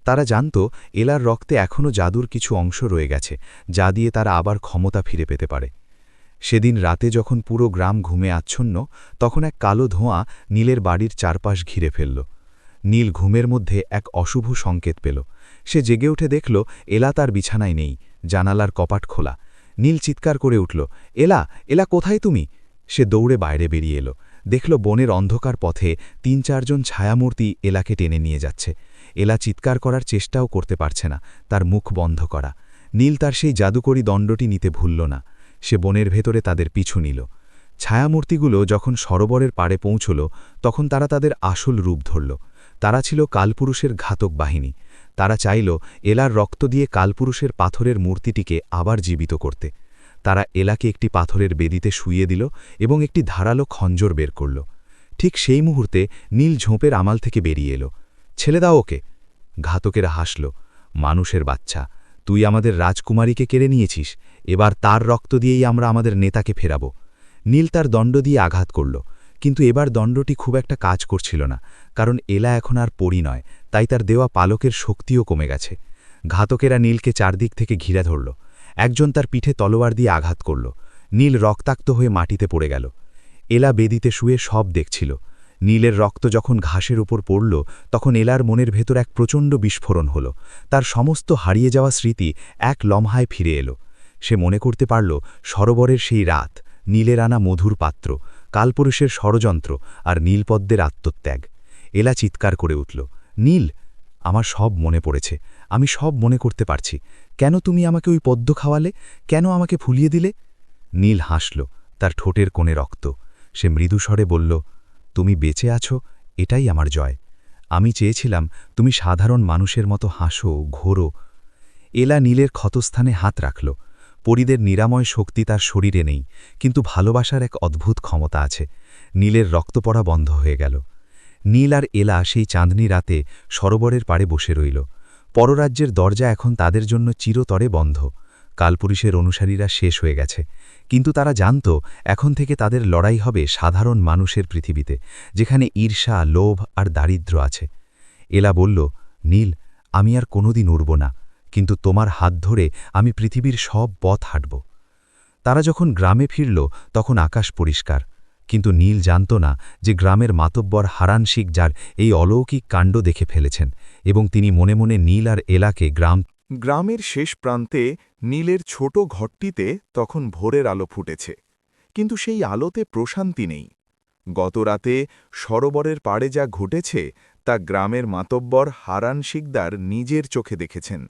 তারা জানত এলার রক্তে এখনও জাদুর কিছু অংশ রয়ে গেছে, যা দিয়ে তারা আবার ক্ষমতা ফিরে পেতে পারে। সেদিন রাতে যখন পুরো গ্রাম ঘুমে আচ্ছন্ন, তখন এক কালো ধোঁয়া নীলের বাড়ির চারপাশ ঘিরে ফেলল। নীল ঘুমের মধ্যে এক অশুভ সংকেত পেল। সে জেগে উঠে দেখল এলা তার বিছানায় নেই, জানালার কপাট খোলা। নীল চিৎকার করে উঠল, এলা, এলা, কোথায় তুমি? সে দৌড়ে বাইরে বেরিয়ে এলো। দেখল বনের অন্ধকার পথে ৩-৪ জন ছায়ামূর্তি এলাকে টেনে নিয়ে যাচ্ছে। এলা চিৎকার করার চেষ্টাও করতে পারছে না, তার মুখ বন্ধ করা। নীল তার সেই জাদুকরী দণ্ডটি নিতে ভুলল না। সে বনের ভেতরে তাদের পিছু নিল। ছায়ামূর্তিগুলো যখন সরোবরের পাড়ে পৌঁছল তখন তারা তাদের আসল রূপ ধরল। তারা ছিল কালপুরুষের ঘাতক বাহিনী। তারা চাইল এলার রক্ত দিয়ে কালপুরুষের পাথরের মূর্তিটিকে আবার জীবিত করতে। তারা এলাকে একটি পাথরের বেদিতে শুইয়ে দিল এবং একটি ধারালো খঞ্জর বের করল। ঠিক সেই মুহূর্তে নীল ঝোপের আমাল থেকে বেরিয়ে এলো। ছেলে দাও ওকে। ঘাতকেরা হাসল, মানুষের বাচ্চা, তুই আমাদের রাজকুমারীকে কেড়ে নিয়েছিস, এবার তার রক্ত দিয়েই আমরা আমাদের নেতাকে ফেরাব। নীল তার দণ্ড দিয়ে আঘাত করল, কিন্তু এবার দণ্ডটি খুব একটা কাজ করছিল না, কারণ এলা এখন আর পরী নয়, তাই তার দেওয়া পালকের শক্তিও কমে গেছে। ঘাতকেরা নীলকে চারদিক থেকে ঘিরে ধরল। একজন তার পিঠে তলোয়ার দিয়ে আঘাত করল। নীল রক্তাক্ত হয়ে মাটিতে পড়ে গেল। এলা বেদিতে শুয়ে সব দেখছিল। নীলের রক্ত যখন ঘাসের উপর পড়ল তখন এলার মনের ভেতর এক প্রচণ্ড বিস্ফোরণ হল। তার সমস্ত হারিয়ে যাওয়া স্মৃতি এক লম্হায় ফিরে এলো। সে মনে করতে পারল সরোবরের সেই রাত, নীলের আনা মধুর পাত্র, কালপুরুষের ষড়যন্ত্র আর নীলপদ্মের আত্মত্যাগ। এলা চিৎকার করে উঠল, নীল, আমার সব মনে পড়েছে, আমি সব মনে করতে পারছি। কেন তুমি আমাকে ওই পদ্ম খাওয়ালে? কেন আমাকে ফুলিয়ে দিলে? নীল হাসল, তার ঠোঁটের কোণে রক্ত। সে মৃদুস্বরে বলল, তুমি বেঁচে আছো, এটাই আমার জয়। আমি চেয়েছিলাম তুমি সাধারণ মানুষের মতো হাসো, ঘোরো। এলা নীলের ক্ষতস্থানে হাত রাখল। পরীদের নিরাময় শক্তি তার শরীরে নেই, কিন্তু ভালোবাসার এক অদ্ভুত ক্ষমতা আছে। নীলের রক্ত পড়া বন্ধ হয়ে গেল। নীল আর এলা সেই চাঁদনি রাতে সরোবরের পাড়ে বসে রইল। পররাজ্যের দরজা এখন তাদের জন্য চিরতরে বন্ধ। কালপুরুষের অনুসারীরা শেষ হয়ে গেছে, কিন্তু তারা জানত এখন থেকে তাদের লড়াই হবে সাধারণ মানুষের পৃথিবীতে, যেখানে ঈর্ষা, লোভ আর দারিদ্র্য আছে। এলা বলল, নীল, আমি আর কোনোদিন উড়ব না, কিন্তু তোমার হাত ধরে আমি পৃথিবীর সব পথ হাঁটব। তারা যখন গ্রামে ফিরল তখন আকাশ পরিষ্কার, কিন্তু নীল জানত না যে গ্রামের মাতব্বর হারান শিকদার এই অলৌকিক কাণ্ড দেখে ফেলেছেন, এবং তিনি মনে মনে নীল আর এলাকে গ্রামের শেষ প্রান্তে নীলের ছোট ঘরটিতে তখন ভোরের আলো ফুটেছে, কিন্তু সেই আলোতে প্রশান্তি নেই। গতরাতে সরোবরের পাড়ে যা ঘটেছে তা গ্রামের মাতব্বর হারান শিকদার নিজের চোখে দেখেছেন।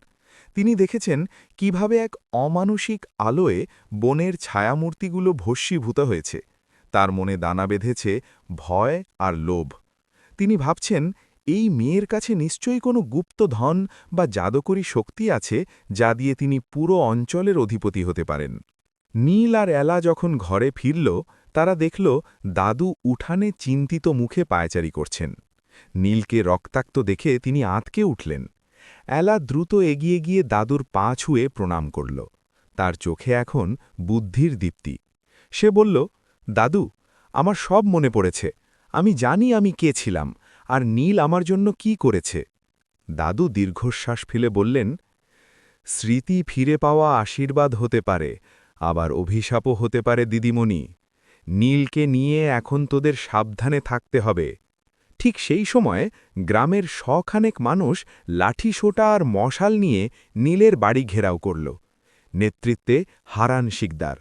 তিনি দেখেছেন কিভাবে এক অমানুষিক আলোয় বনের ছায়ামূর্তিগুলো ভস্মীভূত হয়েছে। তার মনে দানা বেঁধেছে ভয় আর লোভ। তিনি ভাবছেন, এই মেয়ের কাছে নিশ্চয়ই কোনো গুপ্ত ধন বা জাদুকরী শক্তি আছে যা দিয়ে তিনি পুরো অঞ্চলের অধিপতি হতে পারেন। নীল আর এলা যখন ঘরে ফিরল, তারা দেখল দাদু উঠানে চিন্তিত মুখে পায়চারি করছেন। নীলকে রক্তাক্ত দেখে তিনি আঁতকে উঠলেন। এলা দ্রুত এগিয়ে গিয়ে দাদুর পা ছুঁয়ে প্রণাম করল। তার চোখে এখন বুদ্ধির দীপ্তি। সে বলল, দাদু, আমার সব মনে পড়েছে। আমি জানি আমি কে ছিলাম, আর নীল আমার জন্য কি করেছে। দাদু দীর্ঘশ্বাস ফেলে বললেন, স্মৃতি ফিরে পাওয়া আশীর্বাদ হতে পারে, আবার অভিশাপও হতে পারে দিদিমণি। নীলকে নিয়ে এখন তোদের সাবধানে থাকতে হবে। ঠিক সেই সময় গ্রামের শখানেক মানুষ লাঠিসোঁটা আর মশাল নিয়ে নীলের বাড়ি ঘেরাও করল। নেতৃত্বে হারান শিকদার।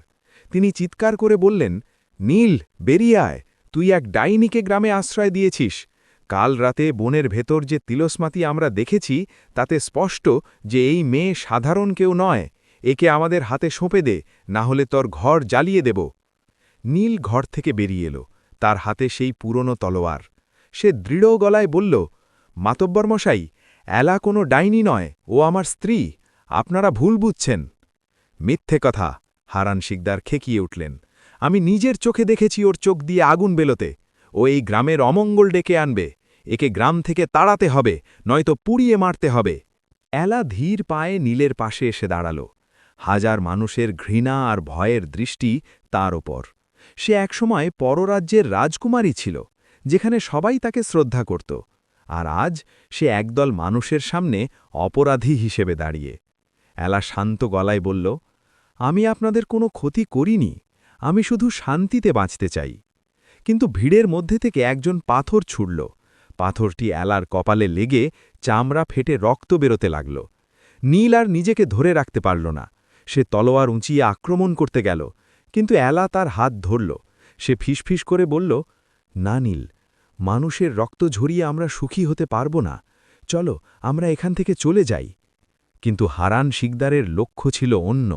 তিনি চিৎকার করে বললেন, নীল, বেরিয়ে আয়, তুই এক ডাইনিকে গ্রামে আশ্রয় দিয়েছিস। কাল রাতে বনের ভেতর যে তিলস্মাতি আমরা দেখেছি তাতে স্পষ্ট যে এই মেয়ে সাধারণ কেউ নয়। একে আমাদের হাতে সঁপে দে, না হলে তোর ঘর জ্বালিয়ে দেব। নীল ঘর থেকে বেরিয়ে এলো, তার হাতে সেই পুরনো তলোয়ার। সে দৃঢ় গলায় বলল, মাতব্বর মশাই, এলা কোনো ডাইনি নয়, ও আমার স্ত্রী। আপনারা ভুল বুঝছেন। মিথ্যে কথা, হারান শিকদার খেকিয়ে উঠলেন। আমি নিজের চোখে দেখেছি ওর চোখ দিয়ে আগুন বেলোতে। ও এই গ্রামের অমঙ্গল ডেকে আনবে। একে গ্রাম থেকে তাড়াতে হবে, নয়তো পুড়িয়ে মারতে হবে। এলা ধীর পায়ে নীলের পাশে এসে দাঁড়াল। হাজার মানুষের ঘৃণা আর ভয়ের দৃষ্টি তার ওপর। সে একসময় পররাজ্যের রাজকুমারী ছিল, যেখানে সবাই তাকে শ্রদ্ধা করত, আর আজ সে একদল মানুষের সামনে অপরাধী হিসেবে দাঁড়িয়ে। এলা শান্ত গলায় বলল, আমি আপনাদের কোনো ক্ষতি করিনি, আমি শুধু শান্তিতে বাঁচতে চাই। কিন্তু ভিড়ের মধ্যে থেকে একজন পাথর ছুড়ল। পাথরটি এলার কপালে লেগে চামড়া ফেটে রক্ত বেরোতে লাগল। নীল আর নিজেকে ধরে রাখতে পারল না। সে তলোয়ার উঁচিয়ে আক্রমণ করতে গেল, কিন্তু এলা তার হাত ধরল। সে ফিসফিস করে বলল, না নীল, মানুষের রক্ত ঝরিয়ে আমরা সুখী হতে পারব না। চলো, আমরা এখান থেকে চলে যাই। কিন্তু হারান শিকদারের লক্ষ্য ছিল অন্য।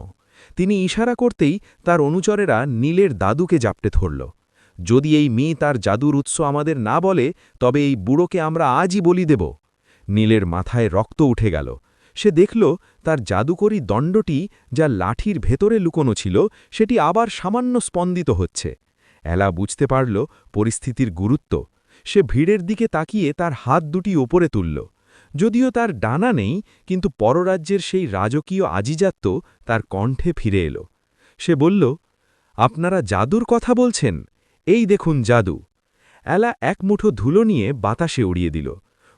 তিনি ইশারা করতেই তার অনুচরেরা নীলের দাদুকে জাপটে ধরল। যদি এই মেয়ে তার জাদুর উৎস আমাদের না বলে, তবে এই বুড়োকে আমরা আজই বলি দেব। নীলের মাথায় রক্ত উঠে গেল। সে দেখল তার জাদুকরী দণ্ডটি, যা লাঠির ভেতরে লুকোনো ছিল, সেটি আবার সামান্য স্পন্দিত হচ্ছে। এলা বুঝতে পারল পরিস্থিতির গুরুত্ব। সে ভিড়ের দিকে তাকিয়ে তার হাত দুটি ওপরে তুলল। যদিও তার ডানা নেই, কিন্তু পররাজ্যের সেই রাজকীয় আজিজাত্য তার কণ্ঠে ফিরে এলো। সে বলল, আপনারা জাদুর কথা বলছেন? এই দেখুন জাদু। এলা এক মুঠো ধুলো নিয়ে বাতাসে উড়িয়ে দিল।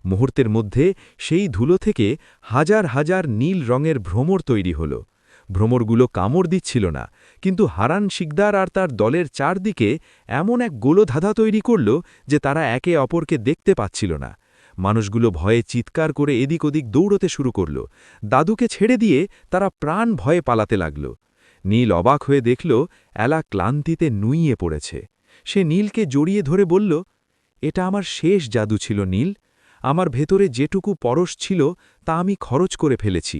মুহূর্তের মধ্যে সেই ধুলো থেকে হাজার হাজার নীল রঙের ভ্রমর তৈরি হল। ভ্রমরগুলো কামড় দিচ্ছিল না, কিন্তু হারান শিকদার আর তার দলের চারদিকে এমন এক গোলধাঁধা তৈরি করল যে তারা একে অপরকে দেখতে পাচ্ছিল না। মানুষগুলো ভয়ে চিৎকার করে এদিক ওদিক দৌড়তে শুরু করল। দাদুকে ছেড়ে দিয়ে তারা প্রাণ ভয়ে পালাতে লাগল। নীল অবাক হয়ে দেখল এলা ক্লান্তিতে নুইয়ে পড়েছে। সে নীলকে জড়িয়ে ধরে বলল, এটা আমার শেষ জাদু ছিল নীল। আমার ভেতরে যেটুকু পরশ ছিল তা আমি খরচ করে ফেলেছি।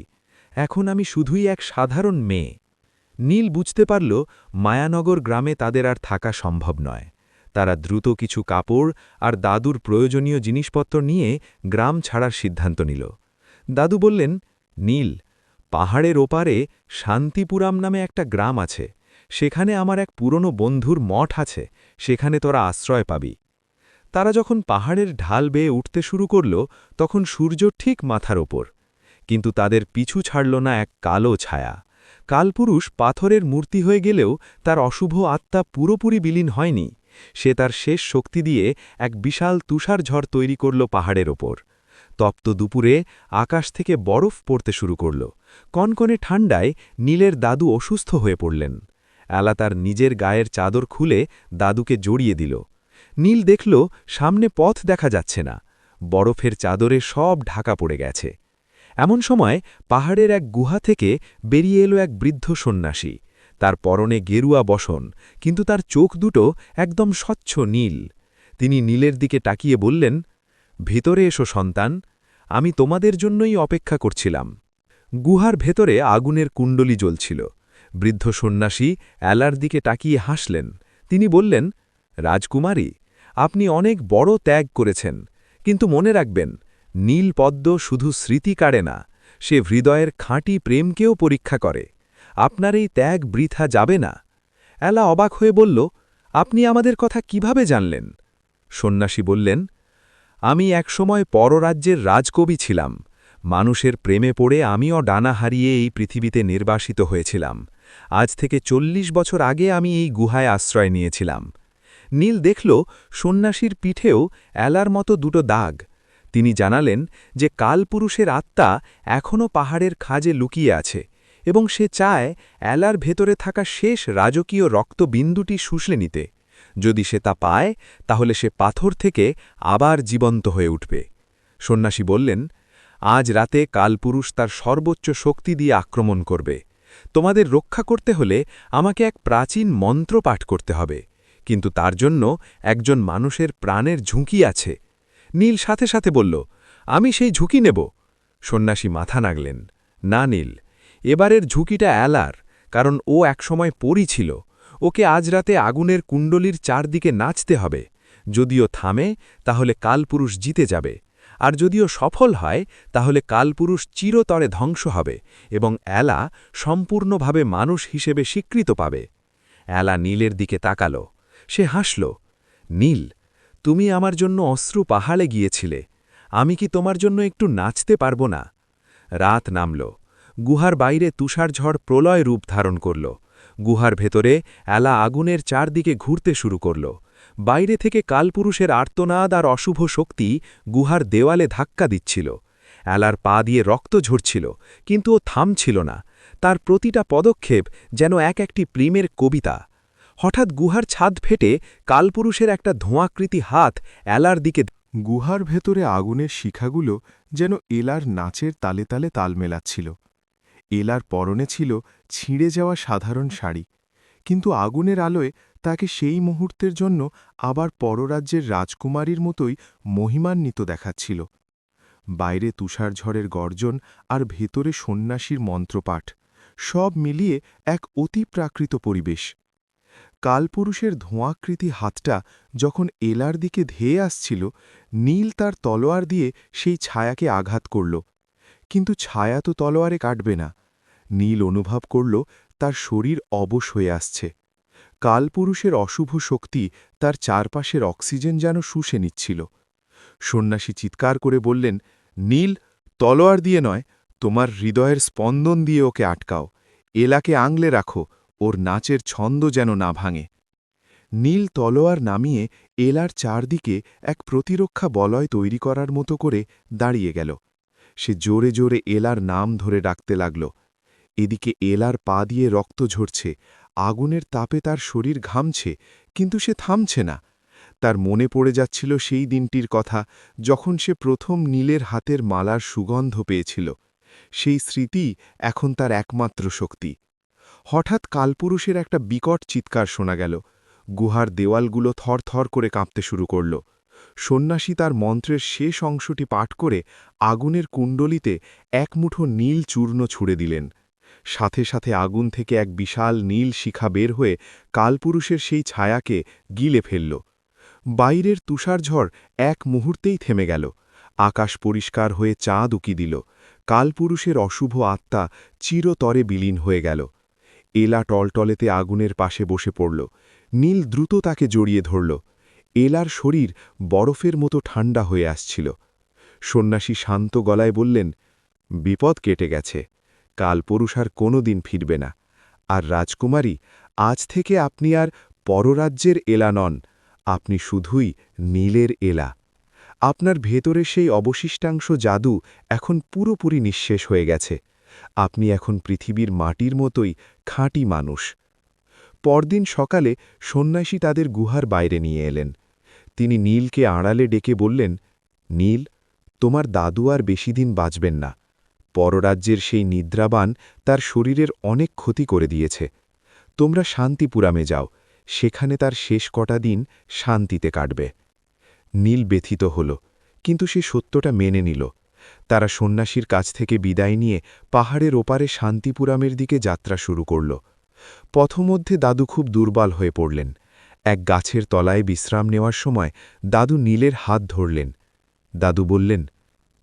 এখন আমি শুধুই এক সাধারণ মেয়ে। নীল বুঝতে পারল মায়ানগর গ্রামে তাদের আর থাকা সম্ভব নয়। তারা দ্রুত কিছু কাপড় আর দাদুর প্রয়োজনীয় জিনিসপত্র নিয়ে গ্রাম ছাড়ার সিদ্ধান্ত নিল। দাদু বললেন, নীল, পাহাড়ের ওপারে শান্তিপুরাম নামে একটা গ্রাম আছে। সেখানে আমার এক পুরনো বন্ধুর মঠ আছে, সেখানে তোরা আশ্রয় পাবি। তারা যখন পাহাড়ের ঢাল বেয়ে উঠতে শুরু করল তখন সূর্য ঠিক মাথার ওপর। কিন্তু তাদের পিছু ছাড়ল না এক কালো ছায়া। কালপুরুষ পাথরের মূর্তি হয়ে গেলেও তার অশুভ আত্মা পুরোপুরি বিলীন হয়নি। সে তার শেষ শক্তি দিয়ে এক বিশাল তুষার ঝড় তৈরি করল পাহাড়ের ওপর। তপ্ত দুপুরে আকাশ থেকে বরফ পড়তে শুরু করল। কনকনে ঠান্ডায় নীলের দাদু অসুস্থ হয়ে পড়লেন। এলা তার নিজের গায়ের চাদর খুলে দাদুকে জড়িয়ে দিল। নীল দেখল সামনে পথ দেখা যাচ্ছে না, বরফের চাদরে সব ঢাকা পড়ে গেছে। এমন সময় পাহাড়ের এক গুহা থেকে বেরিয়ে এলো এক বৃদ্ধ সন্ন্যাসী। তার পরনে গেরুয়া বসন, কিন্তু তার চোখ দুটো একদম স্বচ্ছ নীল। তিনি নীলের দিকে তাকিয়ে বললেন, ভিতরে এসো সন্তান, আমি তোমাদের জন্যই অপেক্ষা করছিলাম। গুহার ভেতরে আগুনের কুণ্ডলি জ্বলছিল। বৃদ্ধ সন্ন্যাসী এলার দিকে তাকিয়ে হাসলেন। তিনি বললেন, রাজকুমারী, আপনি অনেক বড় ত্যাগ করেছেন, কিন্তু মনে রাখবেন, নীল পদ্ম শুধু স্মৃতি কাড়ে না, সে হৃদয়ের খাঁটি প্রেমকেও পরীক্ষা করে। আপনার এই ত্যাগ বৃথা যাবে না। এলা অবাক হয়ে বলল, আপনি আমাদের কথা কিভাবে জানলেন? সন্ন্যাসী বললেন, আমি একসময় পররাজ্যের রাজকবি ছিলাম। মানুষের প্রেমে পড়ে আমিও ডানা হারিয়ে এই পৃথিবীতে নির্বাসিত হয়েছিলাম। আজ থেকে ৪০ বছর আগে আমি এই গুহায় আশ্রয় নিয়েছিলাম। নীল দেখল সন্ন্যাসীর পিঠেও এলার মতো দুটো দাগ। তিনি জানালেন যে কালপুরুষের আত্মা এখনও পাহাড়ের খাঁজে লুকিয়ে আছে এবং সে চায় এলার ভেতরে থাকা শেষ রাজকীয় রক্তবিন্দুটি শুষলে নিতে। যদি সে তা পায় তাহলে সে পাথর থেকে আবার জীবন্ত হয়ে উঠবে। সন্ন্যাসী বললেন, আজ রাতে কালপুরুষ তার সর্বোচ্চ শক্তি দিয়ে আক্রমণ করবে। তোমাদের রক্ষা করতে হলে আমাকে এক প্রাচীন মন্ত্র পাঠ করতে হবে, কিন্তু তার জন্য একজন মানুষের প্রাণের ঝুঁকি আছে। নীল সাথে সাথে বলল, আমি সেই ঝুঁকি নেব। সন্ন্যাসী মাথা নাড়লেন, না নীল, এবারের ঝুঁকিটা এলার, কারণ ও একসময় পরী ছিল। ওকে আজ রাতে আগুনের কুণ্ডলির চারদিকে নাচতে হবে। যদিও থামে তাহলে কালপুরুষ জিতে যাবে, আর যদিও সফল হয় তাহলে কালপুরুষ চিরতরে ধ্বংস হবে এবং এলা সম্পূর্ণভাবে মানুষ হিসেবে স্বীকৃত পাবে। এলা নীলের দিকে তাকাল। সে হাসল, নীল, তুমি আমার জন্য অশ্রু পাহাড়ে গিয়েছিলে, আমি কি তোমার জন্য একটু নাচতে পারব না? রাত নামল। গুহার বাইরে তুষারঝড় প্রলয় রূপ ধারণ করল। গুহার ভেতরে এলা আগুনের চারদিকে ঘুরতে শুরু করল। বাইরে থেকে কালপুরুষের আর্তনাদ আর অশুভ শক্তি গুহার দেওয়ালে ধাক্কা দিচ্ছিল। এলার পা দিয়ে রক্ত ঝরছিল, কিন্তু ও থামছিল না। তার প্রতিটা পদক্ষেপ যেন একটি প্রেমের কবিতা। হঠাৎ গুহার ছাদ ফেটে কালপুরুষের একটা ধোঁয়াকৃতি হাত এলার দিকে। গুহার ভেতরে আগুনের শিখাগুলো যেন এলার নাচের তালে তালে তাল মেলাচ্ছিল। এলার পরনে ছিল ছিঁড়ে যাওয়া সাধারণ শাড়ি, কিন্তু আগুনের আলোয় তাকে সেই মুহূর্তের জন্য আবার পররাজ্যের রাজকুমারীর মতোই মহিমান্বিত দেখাচ্ছিল। বাইরে তুষারঝড়ের গর্জন আর ভেতরে সন্ন্যাসীর মন্ত্রপাঠ, সব মিলিয়ে এক অতি প্রাকৃত পরিবেশ। কালপুরুষের ধোঁয়াকৃতি হাতটা যখন এলার দিকে ধেয়ে আসছিল, নীল তার তলোয়ার দিয়ে সেই ছায়াকে আঘাত করল। কিন্তু ছায়া তো তলোয়ারে কাটবে না। নীল অনুভব করল তার শরীর অবশ হয়ে আসছে। কালপুরুষের অশুভ শক্তি তার চারপাশের অক্সিজেন যেন শুষে নিচ্ছিল। সন্ন্যাসী চিৎকার করে বললেন, নীল, তলোয়ার দিয়ে নয়, তোমার হৃদয়ের স্পন্দন দিয়ে ওকে আটকাও। এলাকে আংলে রাখো, ওর নাচের ছন্দ যেন না ভাঙে। নীল তলোয়ার নামিয়ে এলার চারদিকে এক প্রতিরক্ষা বলয় তৈরি করার মতো করে দাঁড়িয়ে গেল। সে জোরে জোরে এলার নাম ধরে ডাকতে লাগল, এদিকে এলার পা দিয়ে রক্ত ঝরছে, আগুনের তাপে তার শরীর ঘামছে, কিন্তু সে থামছে না। তার মনে পড়ে যাচ্ছিল সেই দিনটির কথা, যখন সে প্রথম নীলের হাতের মালার সুগন্ধ পেয়েছিল। সেই স্মৃতি এখন তার একমাত্র শক্তি। হঠাৎ কালপুরুষের একটা বিকট চিৎকার শোনা গেল। গুহার দেওয়ালগুলো থরথর করে কাঁপতে শুরু করল। সন্ন্যাসী তার মন্ত্রের শেষ অংশটি পাঠ করে আগুনের কুণ্ডলিতে এক মুঠো নীল চূর্ণ ছুড়ে দিলেন। সাথে সাথে আগুন থেকে এক বিশাল নীল শিখা বের হয়ে কালপুরুষের সেই ছায়াকে গিলে ফেলল। বাইরের তুষারঝড় এক মুহূর্তেই থেমে গেল। আকাশ পরিষ্কার হয়ে চাঁদ উকি দিল। কালপুরুষের অশুভ আত্মা চিরতরে বিলীন হয়ে গেল। এলা টলটলেতে আগুনের পাশে বসে পড়ল। নীল দ্রুত তাকে জড়িয়ে ধরল। এলার শরীর বরফের মতো ঠান্ডা হয়ে আসছিল। সন্ন্যাসী শান্ত গলায় বললেন, বিপদ কেটে গেছে, কালপুরুষ আর কোনো দিন ফিরবে না। আর রাজকুমারী, আজ থেকে আপনি আর পররাজ্যের এলা নন, আপনি শুধুই নীলের এলা। আপনার ভেতরে সেই অবশিষ্টাংশ জাদু এখন পুরোপুরি নিঃশেষ হয়ে গেছে। আপনি এখন পৃথিবীর মাটির মতোই খাঁটি মানুষ। পরদিন সকালে সন্ন্যাসী তাদের গুহার বাইরে নিয়ে এলেন। তিনি নীলকে আড়ালে ডেকে বললেন, নীল, তোমার দাদু আর বেশি দিন বাঁচবেন না। পররাজ্যের সেই নিদ্রাবান তার শরীরের অনেক ক্ষতি করে দিয়েছে। তোমরা শান্তিপুরামে যাও, সেখানে তার শেষ কটা দিন শান্তিতে কাটবে। নীল ব্যথিত হল, কিন্তু সে সত্যটা মেনে নিল। তারা সন্ন্যাসীর কাছ থেকে বিদায় নিয়ে পাহাড়ের ওপারে শান্তিপুরামের দিকে যাত্রা শুরু করল। পথমধ্যে দাদু খুব দুর্বল হয়ে পড়লেন। এক গাছের তলায় বিশ্রাম নেওয়ার সময় দাদু নীলের হাত ধরলেন। দাদু বললেন,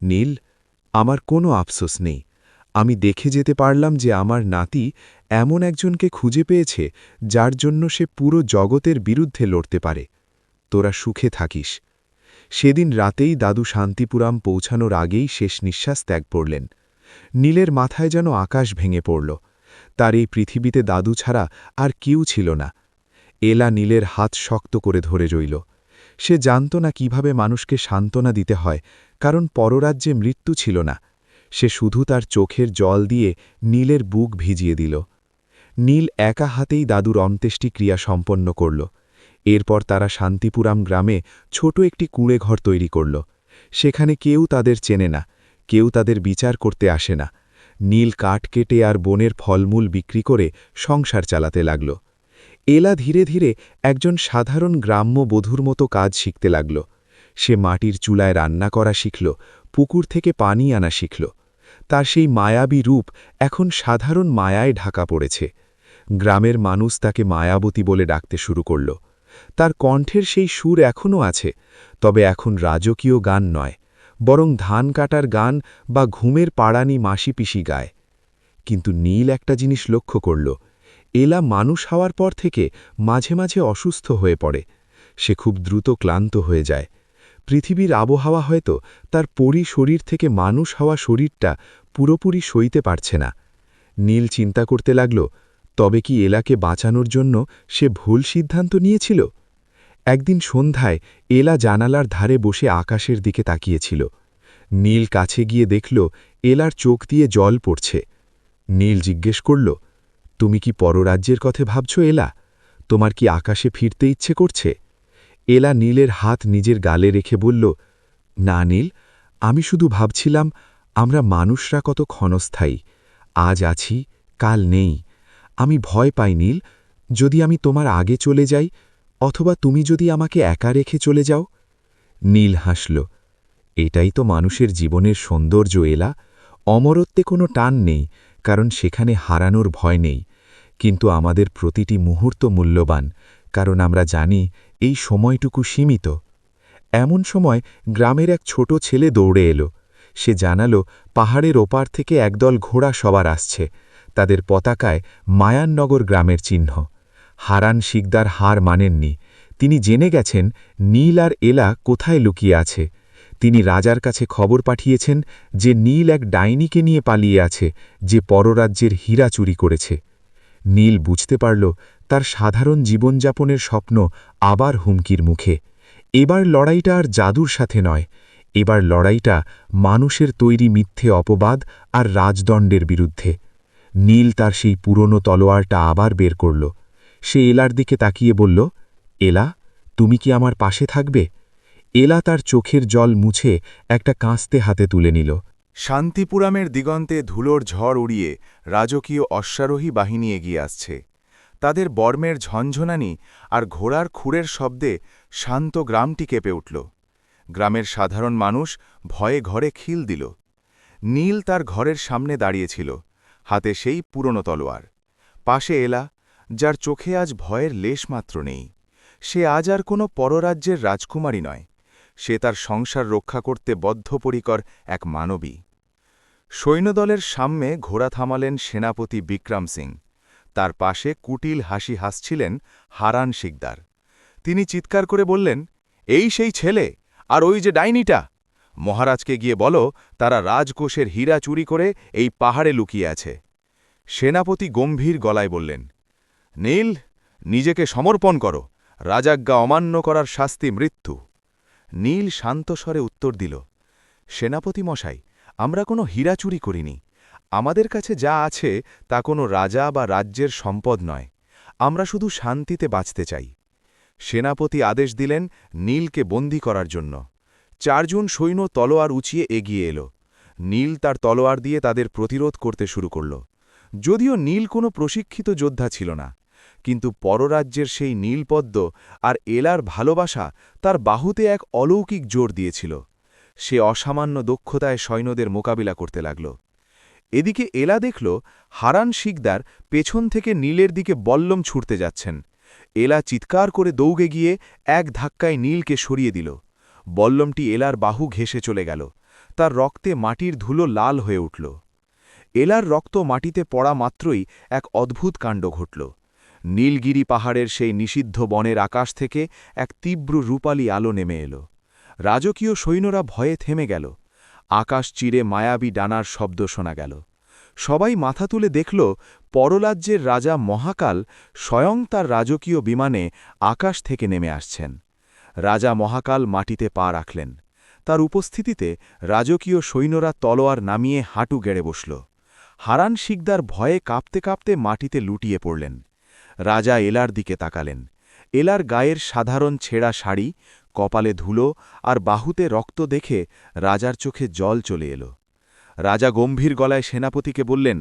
নীল, আমার কোনো আফসোস নেই। আমি দেখে যেতে পারলাম যে আমার নাতি এমন একজনকে খুঁজে পেয়েছে যার জন্য সে পুরো জগতের বিরুদ্ধে লড়তে পারে। তোরা সুখে থাকিস। সেদিন রাতেই দাদু শান্তিপুরাম পৌঁছানোর আগেই শেষ নিঃশ্বাস ত্যাগ করলেন। নীলের মাথায় যেন আকাশ ভেঙে পড়ল। তার এই পৃথিবীতে দাদু ছাড়া আর কেউ ছিল না। এলা নীলের হাত শক্ত করে ধরে রইল। সে জানত না কিভাবে মানুষকে সান্ত্বনা দিতে হয়, কারণ পররাজ্যে মৃত্যু ছিল না। সে শুধু তার চোখের জল দিয়ে নীলের বুক ভিজিয়ে দিল। নীল একা হাতেই দাদুর অন্ত্যেষ্টিক্রিয়া সম্পন্ন করল। এরপর তারা শান্তিপুরাম গ্রামে ছোট একটি কুঁড়েঘর তৈরি করল। সেখানে কেউ তাদের চেনে না, কেউ তাদের বিচার করতে আসে না। নীল কাঠ কেটে আর বনের ফলমূল বিক্রি করে সংসার চালাতে লাগল। এলা ধীরে ধীরে একজন সাধারণ গ্রাম্য বধূর মতো কাজ শিখতে লাগল। সে মাটির চুলায় রান্না করা শিখল, পুকুর থেকে পানি আনা শিখল। তার সেই মায়াবী রূপ এখন সাধারণ মায়ায় ঢাকা পড়েছে। গ্রামের মানুষ তাকে মায়াবতী বলে ডাকতে শুরু করল। তার কণ্ঠের সেই সুর এখনও আছে, তবে এখন রাজকীয় গান নয়, বরং ধান কাটার গান বা ঘুমের পাড়ানি মাসি পিসি গায়। কিন্তু নীল একটা জিনিস লক্ষ্য করল, এলা মানুষ হওয়ার পর থেকে মাঝে মাঝে অসুস্থ হয়ে পড়ে। সে খুব দ্রুত ক্লান্ত হয়ে যায়। পৃথিবীর আবহাওয়া হয়তো তার পরি শরীর থেকে মানুষ হওয়া শরীরটা পুরোপুরি সইতে পারছে না। নীল চিন্তা করতে লাগল, তবে কি এলাকে বাঁচানোর জন্য সে ভুল সিদ্ধান্ত নিয়েছিল? একদিন সন্ধ্যায় এলা জানালার ধারে বসে আকাশের দিকে তাকিয়েছিল। নীল কাছে গিয়ে দেখল এলার চোখ দিয়ে জল পড়ছে। নীল জিজ্ঞেস করল, তুমি কি পররাজ্যের কথা ভাবছ এলা? তোমার কি আকাশে ফিরতে ইচ্ছে করছে? এলা নীলের হাত নিজের গালে রেখে বলল, না নীল, আমি শুধু ভাবছিলাম আমরা মানুষরা কত ক্ষণস্থায়ী। আজ আছি, কাল নেই। আমি ভয় পাই নীল, যদি আমি তোমার আগে চলে যাই, অথবা তুমি যদি আমাকে একা রেখে চলে যাও। নীল হাসল, এটাই তো মানুষের জীবনের সৌন্দর্য এলা। অমরত্বে কোনো টান নেই, কারণ সেখানে হারানোর ভয় নেই। কিন্তু আমাদের প্রতিটি মুহূর্ত মূল্যবান, কারণ আমরা জানি এই সময়টুকু সীমিত। এমন সময় গ্রামের এক ছোট ছেলে দৌড়ে এলো। সে জানালো পাহাড়ের ওপার থেকে একদল ঘোড়া সবার আসছে। তাদের পতাকায় মায়াননগর গ্রামের চিহ্ন। হারান শিকদার হার মানেননি। তিনি জেনে গেছেন নীল আর এলা কোথায় লুকিয়ে আছে। তিনি রাজার কাছে খবর পাঠিয়েছেন যে নীল এক ডাইনিকে নিয়ে পালিয়ে আছে, যে পররাজ্যের হীরা চুরি করেছে। নীল বুঝতে পারল তার সাধারণ জীবনযাপনের স্বপ্ন আবার হুমকির মুখে। এবার লড়াইটা আর জাদুর সাথে নয়, এবার লড়াইটা মানুষের তৈরি মিথ্যে অপবাদ আর রাজদণ্ডের বিরুদ্ধে। নীল তার সেই পুরনো তলোয়ারটা আবার বের করল। সে এলার দিকে তাকিয়ে বলল, এলা, তুমি কি আমার পাশে থাকবে? এলা তার চোখের জল মুছে একটা কাঁস্তে হাতে তুলে নিল। শান্তিপুরামের দিগন্তে ধুলোর ঝড় উড়িয়ে রাজকীয় অশ্বারোহী বাহিনী এগিয়ে আসছে। তাদের বর্মের ঝনঝনানি আর ঘোড়ার খুরের শব্দে শান্ত গ্রামটি কেঁপে উঠল। গ্রামের সাধারণ মানুষ ভয়ে ঘরে খিল দিল। নীল তার ঘরের সামনে দাঁড়িয়েছিল, হাতে সেই পুরনো তলোয়ার। পাশে এলা, যার চোখে আজ ভয়ের লেশমাত্র নেই। সে আজ আর কোনো পররাজ্যের রাজকুমারী নয়, সে তার সংসার রক্ষা করতে বদ্ধপরিকর এক মানবী। সৈন্যদলের সামনে ঘোড়া থামালেন সেনাপতি বিক্রম সিং। তার পাশে কুটিল হাসি হাসছিলেন হারান শিকদার। তিনি চিৎকার করে বললেন, এই সেই ছেলে, আর ওই যে ডাইনিটা! মহারাজকে গিয়ে বলো তারা রাজকোষের হীরা চুরি করে এই পাহাড়ে লুকিয়ে আছে। সেনাপতি গম্ভীর গলায় বললেন, নীল, নিজেকে সমর্পণ করো, রাজাজ্ঞা অমান্য করার শাস্তি মৃত্যু। নীল শান্তস্বরে উত্তর দিল, সেনাপতি মশাই, আমরা কোনো হীরা চুরি করিনি। আমাদের কাছে যা আছে তা কোনো রাজা বা রাজ্যের সম্পদ নয়। আমরা শুধু শান্তিতে বাঁচতে চাই। সেনাপতি আদেশ দিলেন নীলকে বন্দী করার জন্য। 4 জন সৈন্য তলোয়ার উঁচিয়ে এগিয়ে এলো। নীল তার তলোয়ার দিয়ে তাদের প্রতিরোধ করতে শুরু করল। যদিও নীল কোনো প্রশিক্ষিত যোদ্ধা ছিল না, কিন্তু পররাজ্যের সেই নীলপদ্ম আর এলার ভালোবাসা তার বাহুতে এক অলৌকিক জোর দিয়েছিল। সে অসামান্য দক্ষতায় সৈন্যদের মোকাবিলা করতে লাগল। এদিকে এলা দেখল হারান শিকদার পেছন থেকে নীলের দিকে বল্লম ছুটতে যাচ্ছেন। এলা চিৎকার করে দৌড়ে গিয়ে এক ধাক্কায় নীলকে সরিয়ে দিল। বল্লমটি এলার বাহু ঘেঁষে চলে গেল। তার রক্তে মাটির ধুলো লাল হয়ে উঠল। এলার রক্ত মাটিতে পড়া মাত্রই এক অদ্ভুত কাণ্ড ঘটল। নীলগিরি পাহাড়ের সেই নিষিদ্ধ বনের আকাশ থেকে এক তীব্র রূপালী আলো নেমে এলো। রাজকীয় সৈন্যরা ভয়ে থেমে গেল। আকাশ চিরে মায়াবী ডানার শব্দ শোনা গেল। সবাই মাথা তুলে দেখল পররাজ্যের রাজা মহাকাল স্বয়ং তার রাজকীয় বিমানে আকাশ থেকে নেমে আসছেন। রাজা মহাকাল মাটিতে পা রাখলেন। তার উপস্থিতিতে রাজকীয় সৈন্যরা তলোয়ার নামিয়ে হাঁটু গেড়ে বসল। হারান শিকদার ভয়ে কাঁপতে কাঁপতে মাটিতে লুটিয়ে পড়লেন। রাজা এলার দিকে তাকালেন। এলার গায়ের সাধারণ ছেঁড়া শাড়ি, কপালে ধুলো আর বাহুতে রক্ত দেখে রাজার চোখে জল চলে এলো। রাজা গম্ভীর গলায় সেনাপতিকে বললেন,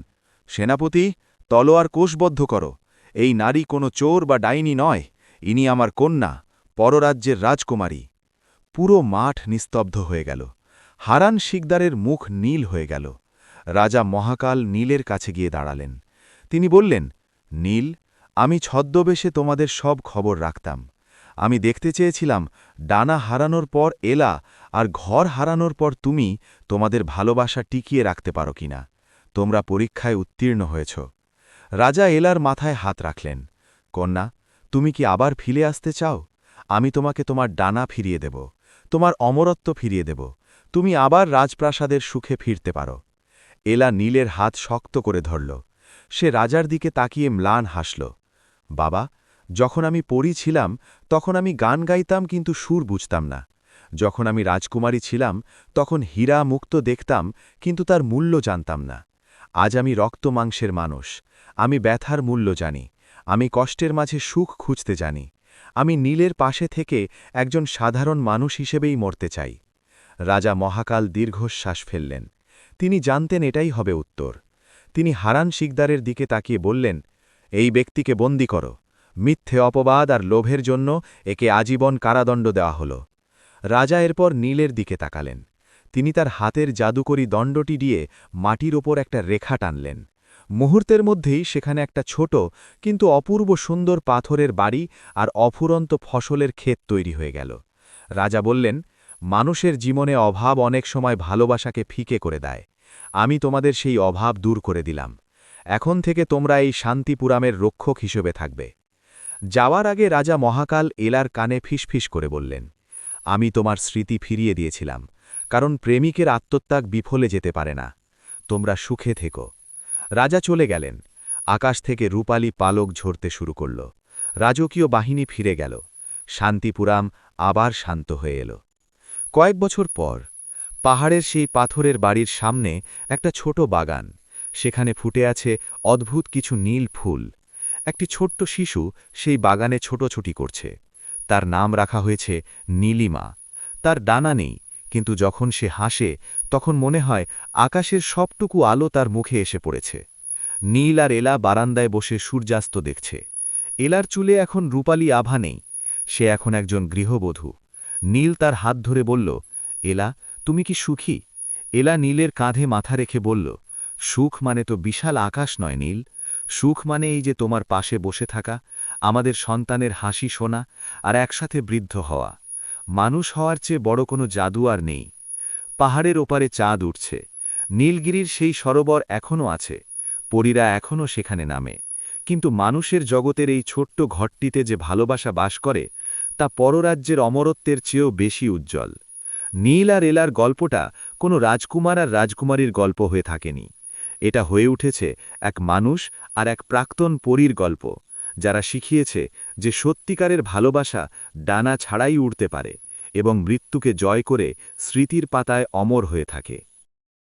সেনাপতি, তলোয়ার কোষবদ্ধ করো। এই নারী কোনো চোর বা ডাইনি নয়, ইনি আমার কন্যা, পররাজ্যের রাজকুমারী। পুরো মাঠ নিস্তব্ধ হয়ে গেল। হারান শিকদারের মুখ নীল হয়ে গেল। রাজা মহাকাল নীলের কাছে গিয়ে দাঁড়ালেন। তিনি বললেন, নীল, আমি ছদ্মবেশে তোমাদের সব খবর রাখতাম। আমি দেখতে চেয়েছিলাম ডানা হারানোর পর এলা আর ঘর হারানোর পর তুমি তোমাদের ভালোবাসা টিকিয়ে রাখতে পারো কিনা। তোমরা পরীক্ষায় উত্তীর্ণ হয়েছ। রাজা এলার মাথায় হাত রাখলেন। কন্যা, তুমি কি আবার ফিরে আসতে চাও? আমি তোমাকে তোমার ডানা ফিরিয়ে দেব, তোমার অমরত্ব ফিরিয়ে দেব। তুমি আবার রাজপ্রাসাদের সুখে ফিরতে পারো। এলা নীলের হাত শক্ত করে ধরল। সে রাজার দিকে তাকিয়ে ম্লান হাসল। বাবা, যখন আমি পরী ছিলাম তখন আমি গান গাইতাম, কিন্তু সুর বুঝতাম না। যখন আমি রাজকুমারী ছিলাম তখন হীরা মুক্ত দেখতাম, কিন্তু তার মূল্য জানতাম না। আজ আমি রক্ত মাংসের মানুষ। আমি ব্যথার মূল্য জানি। আমি কষ্টের মাঝে সুখ খুঁজতে জানি। আমি নীলের পাশে থেকে একজন সাধারণ মানুষ হিসেবেই মরতে চাই। রাজা মহাকাল দীর্ঘশ্বাস ফেললেন। তিনি জানতেন এটাই হবে উত্তর। তিনি হারান শিকদারের দিকে তাকিয়ে বললেন, এই ব্যক্তিকে বন্দী করো। মিথ্যে অপবাদ আর লোভের জন্য একে আজীবন কারাদণ্ড দেওয়া হল। রাজা এরপর নীলের দিকে তাকালেন। তিনি তার হাতের জাদুকরী দণ্ডটি দিয়ে মাটির ওপর একটা রেখা টানলেন। মুহূর্তের মধ্যেই সেখানে একটা ছোট কিন্তু অপূর্ব সুন্দর পাথরের বাড়ি আর অফুরন্ত ফসলের ক্ষেত তৈরি হয়ে গেল। রাজা বললেন, মানুষের জীবনে অভাব অনেক সময় ভালোবাসাকে ফিকে করে দেয়। আমি তোমাদের সেই অভাব দূর করে দিলাম। এখন থেকে তোমরা এই শান্তিপুরামের রক্ষক হিসেবে থাকবে। যাওয়ার আগে রাজা মহাকাল এলার কানে ফিসফিস করে বললেন, আমি তোমার স্মৃতি ফিরিয়ে দিয়েছিলাম, কারণ প্রেমিকের আত্মত্যাগ বিফলে যেতে পারে না। তোমরা সুখে থেকো। রাজা চলে গেলেন। আকাশ থেকে রূপালী পালক ঝরতে শুরু করল। রাজকীয় বাহিনী ফিরে গেল। শান্তিপুরাম আবার শান্ত হয়ে এল। কয়েক বছর পর পাহাড়ের সেই পাথরের বাড়ির সামনে একটা ছোট বাগান। সেখানে ফুটে আছে অদ্ভুত কিছু নীল ফুল। একটি ছোট্ট শিশু সেই বাগানে ছোটোছুটি করছে। তার নাম রাখা হয়েছে নীলিমা। তার ডানা নেই, কিন্তু যখন সে হাসে তখন মনে হয় আকাশের সবটুকু আলো তার মুখে এসে পড়েছে। নীল আর এলা বারান্দায় বসে সূর্যাস্ত দেখছে। এলার চুলে এখন রূপালী আভা নেই, সে এখন একজন গৃহবধূ। নীল তার হাত ধরে বলল, এলা, তুমি কি সুখী? এলা নীলের কাঁধে মাথা রেখে বলল, সুখ মানে তো বিশাল আকাশ নয় নীল, সুখ মানে এই যে তোমার পাশে বসে থাকা, আমাদের সন্তানের হাসি শোনা আর একসাথে বৃদ্ধ হওয়া। মানুষ হওয়ার চেয়ে বড় কোনো জাদু আর নেই। পাহাড়ের ওপারে চাঁদ উঠছে, নীলগিরির সেই সরোবর এখনও আছে, পরীরা এখনও সেখানে নামে, কিন্তু মানুষের জগতের এই ছোট্ট ঘরটিতে যে ভালোবাসা বাস করে তা পররাজ্যের অমরত্বের চেয়েও বেশি উজ্জ্বল। নীল আর এলার গল্পটা কোনো রাজকুমার আর রাজকুমারীর গল্প হয়ে থাকেনি, এটা হয়ে উঠেছে এক মানুষ আর এক প্রাক্তন পরীর গল্প, যারা শিখিয়েছে যে সত্যিকারের ভালোবাসা ডানা ছাড়াই উড়তে পারে এবং মৃত্যুকে জয় করে স্মৃতির পাতায় অমর হয়ে থাকে।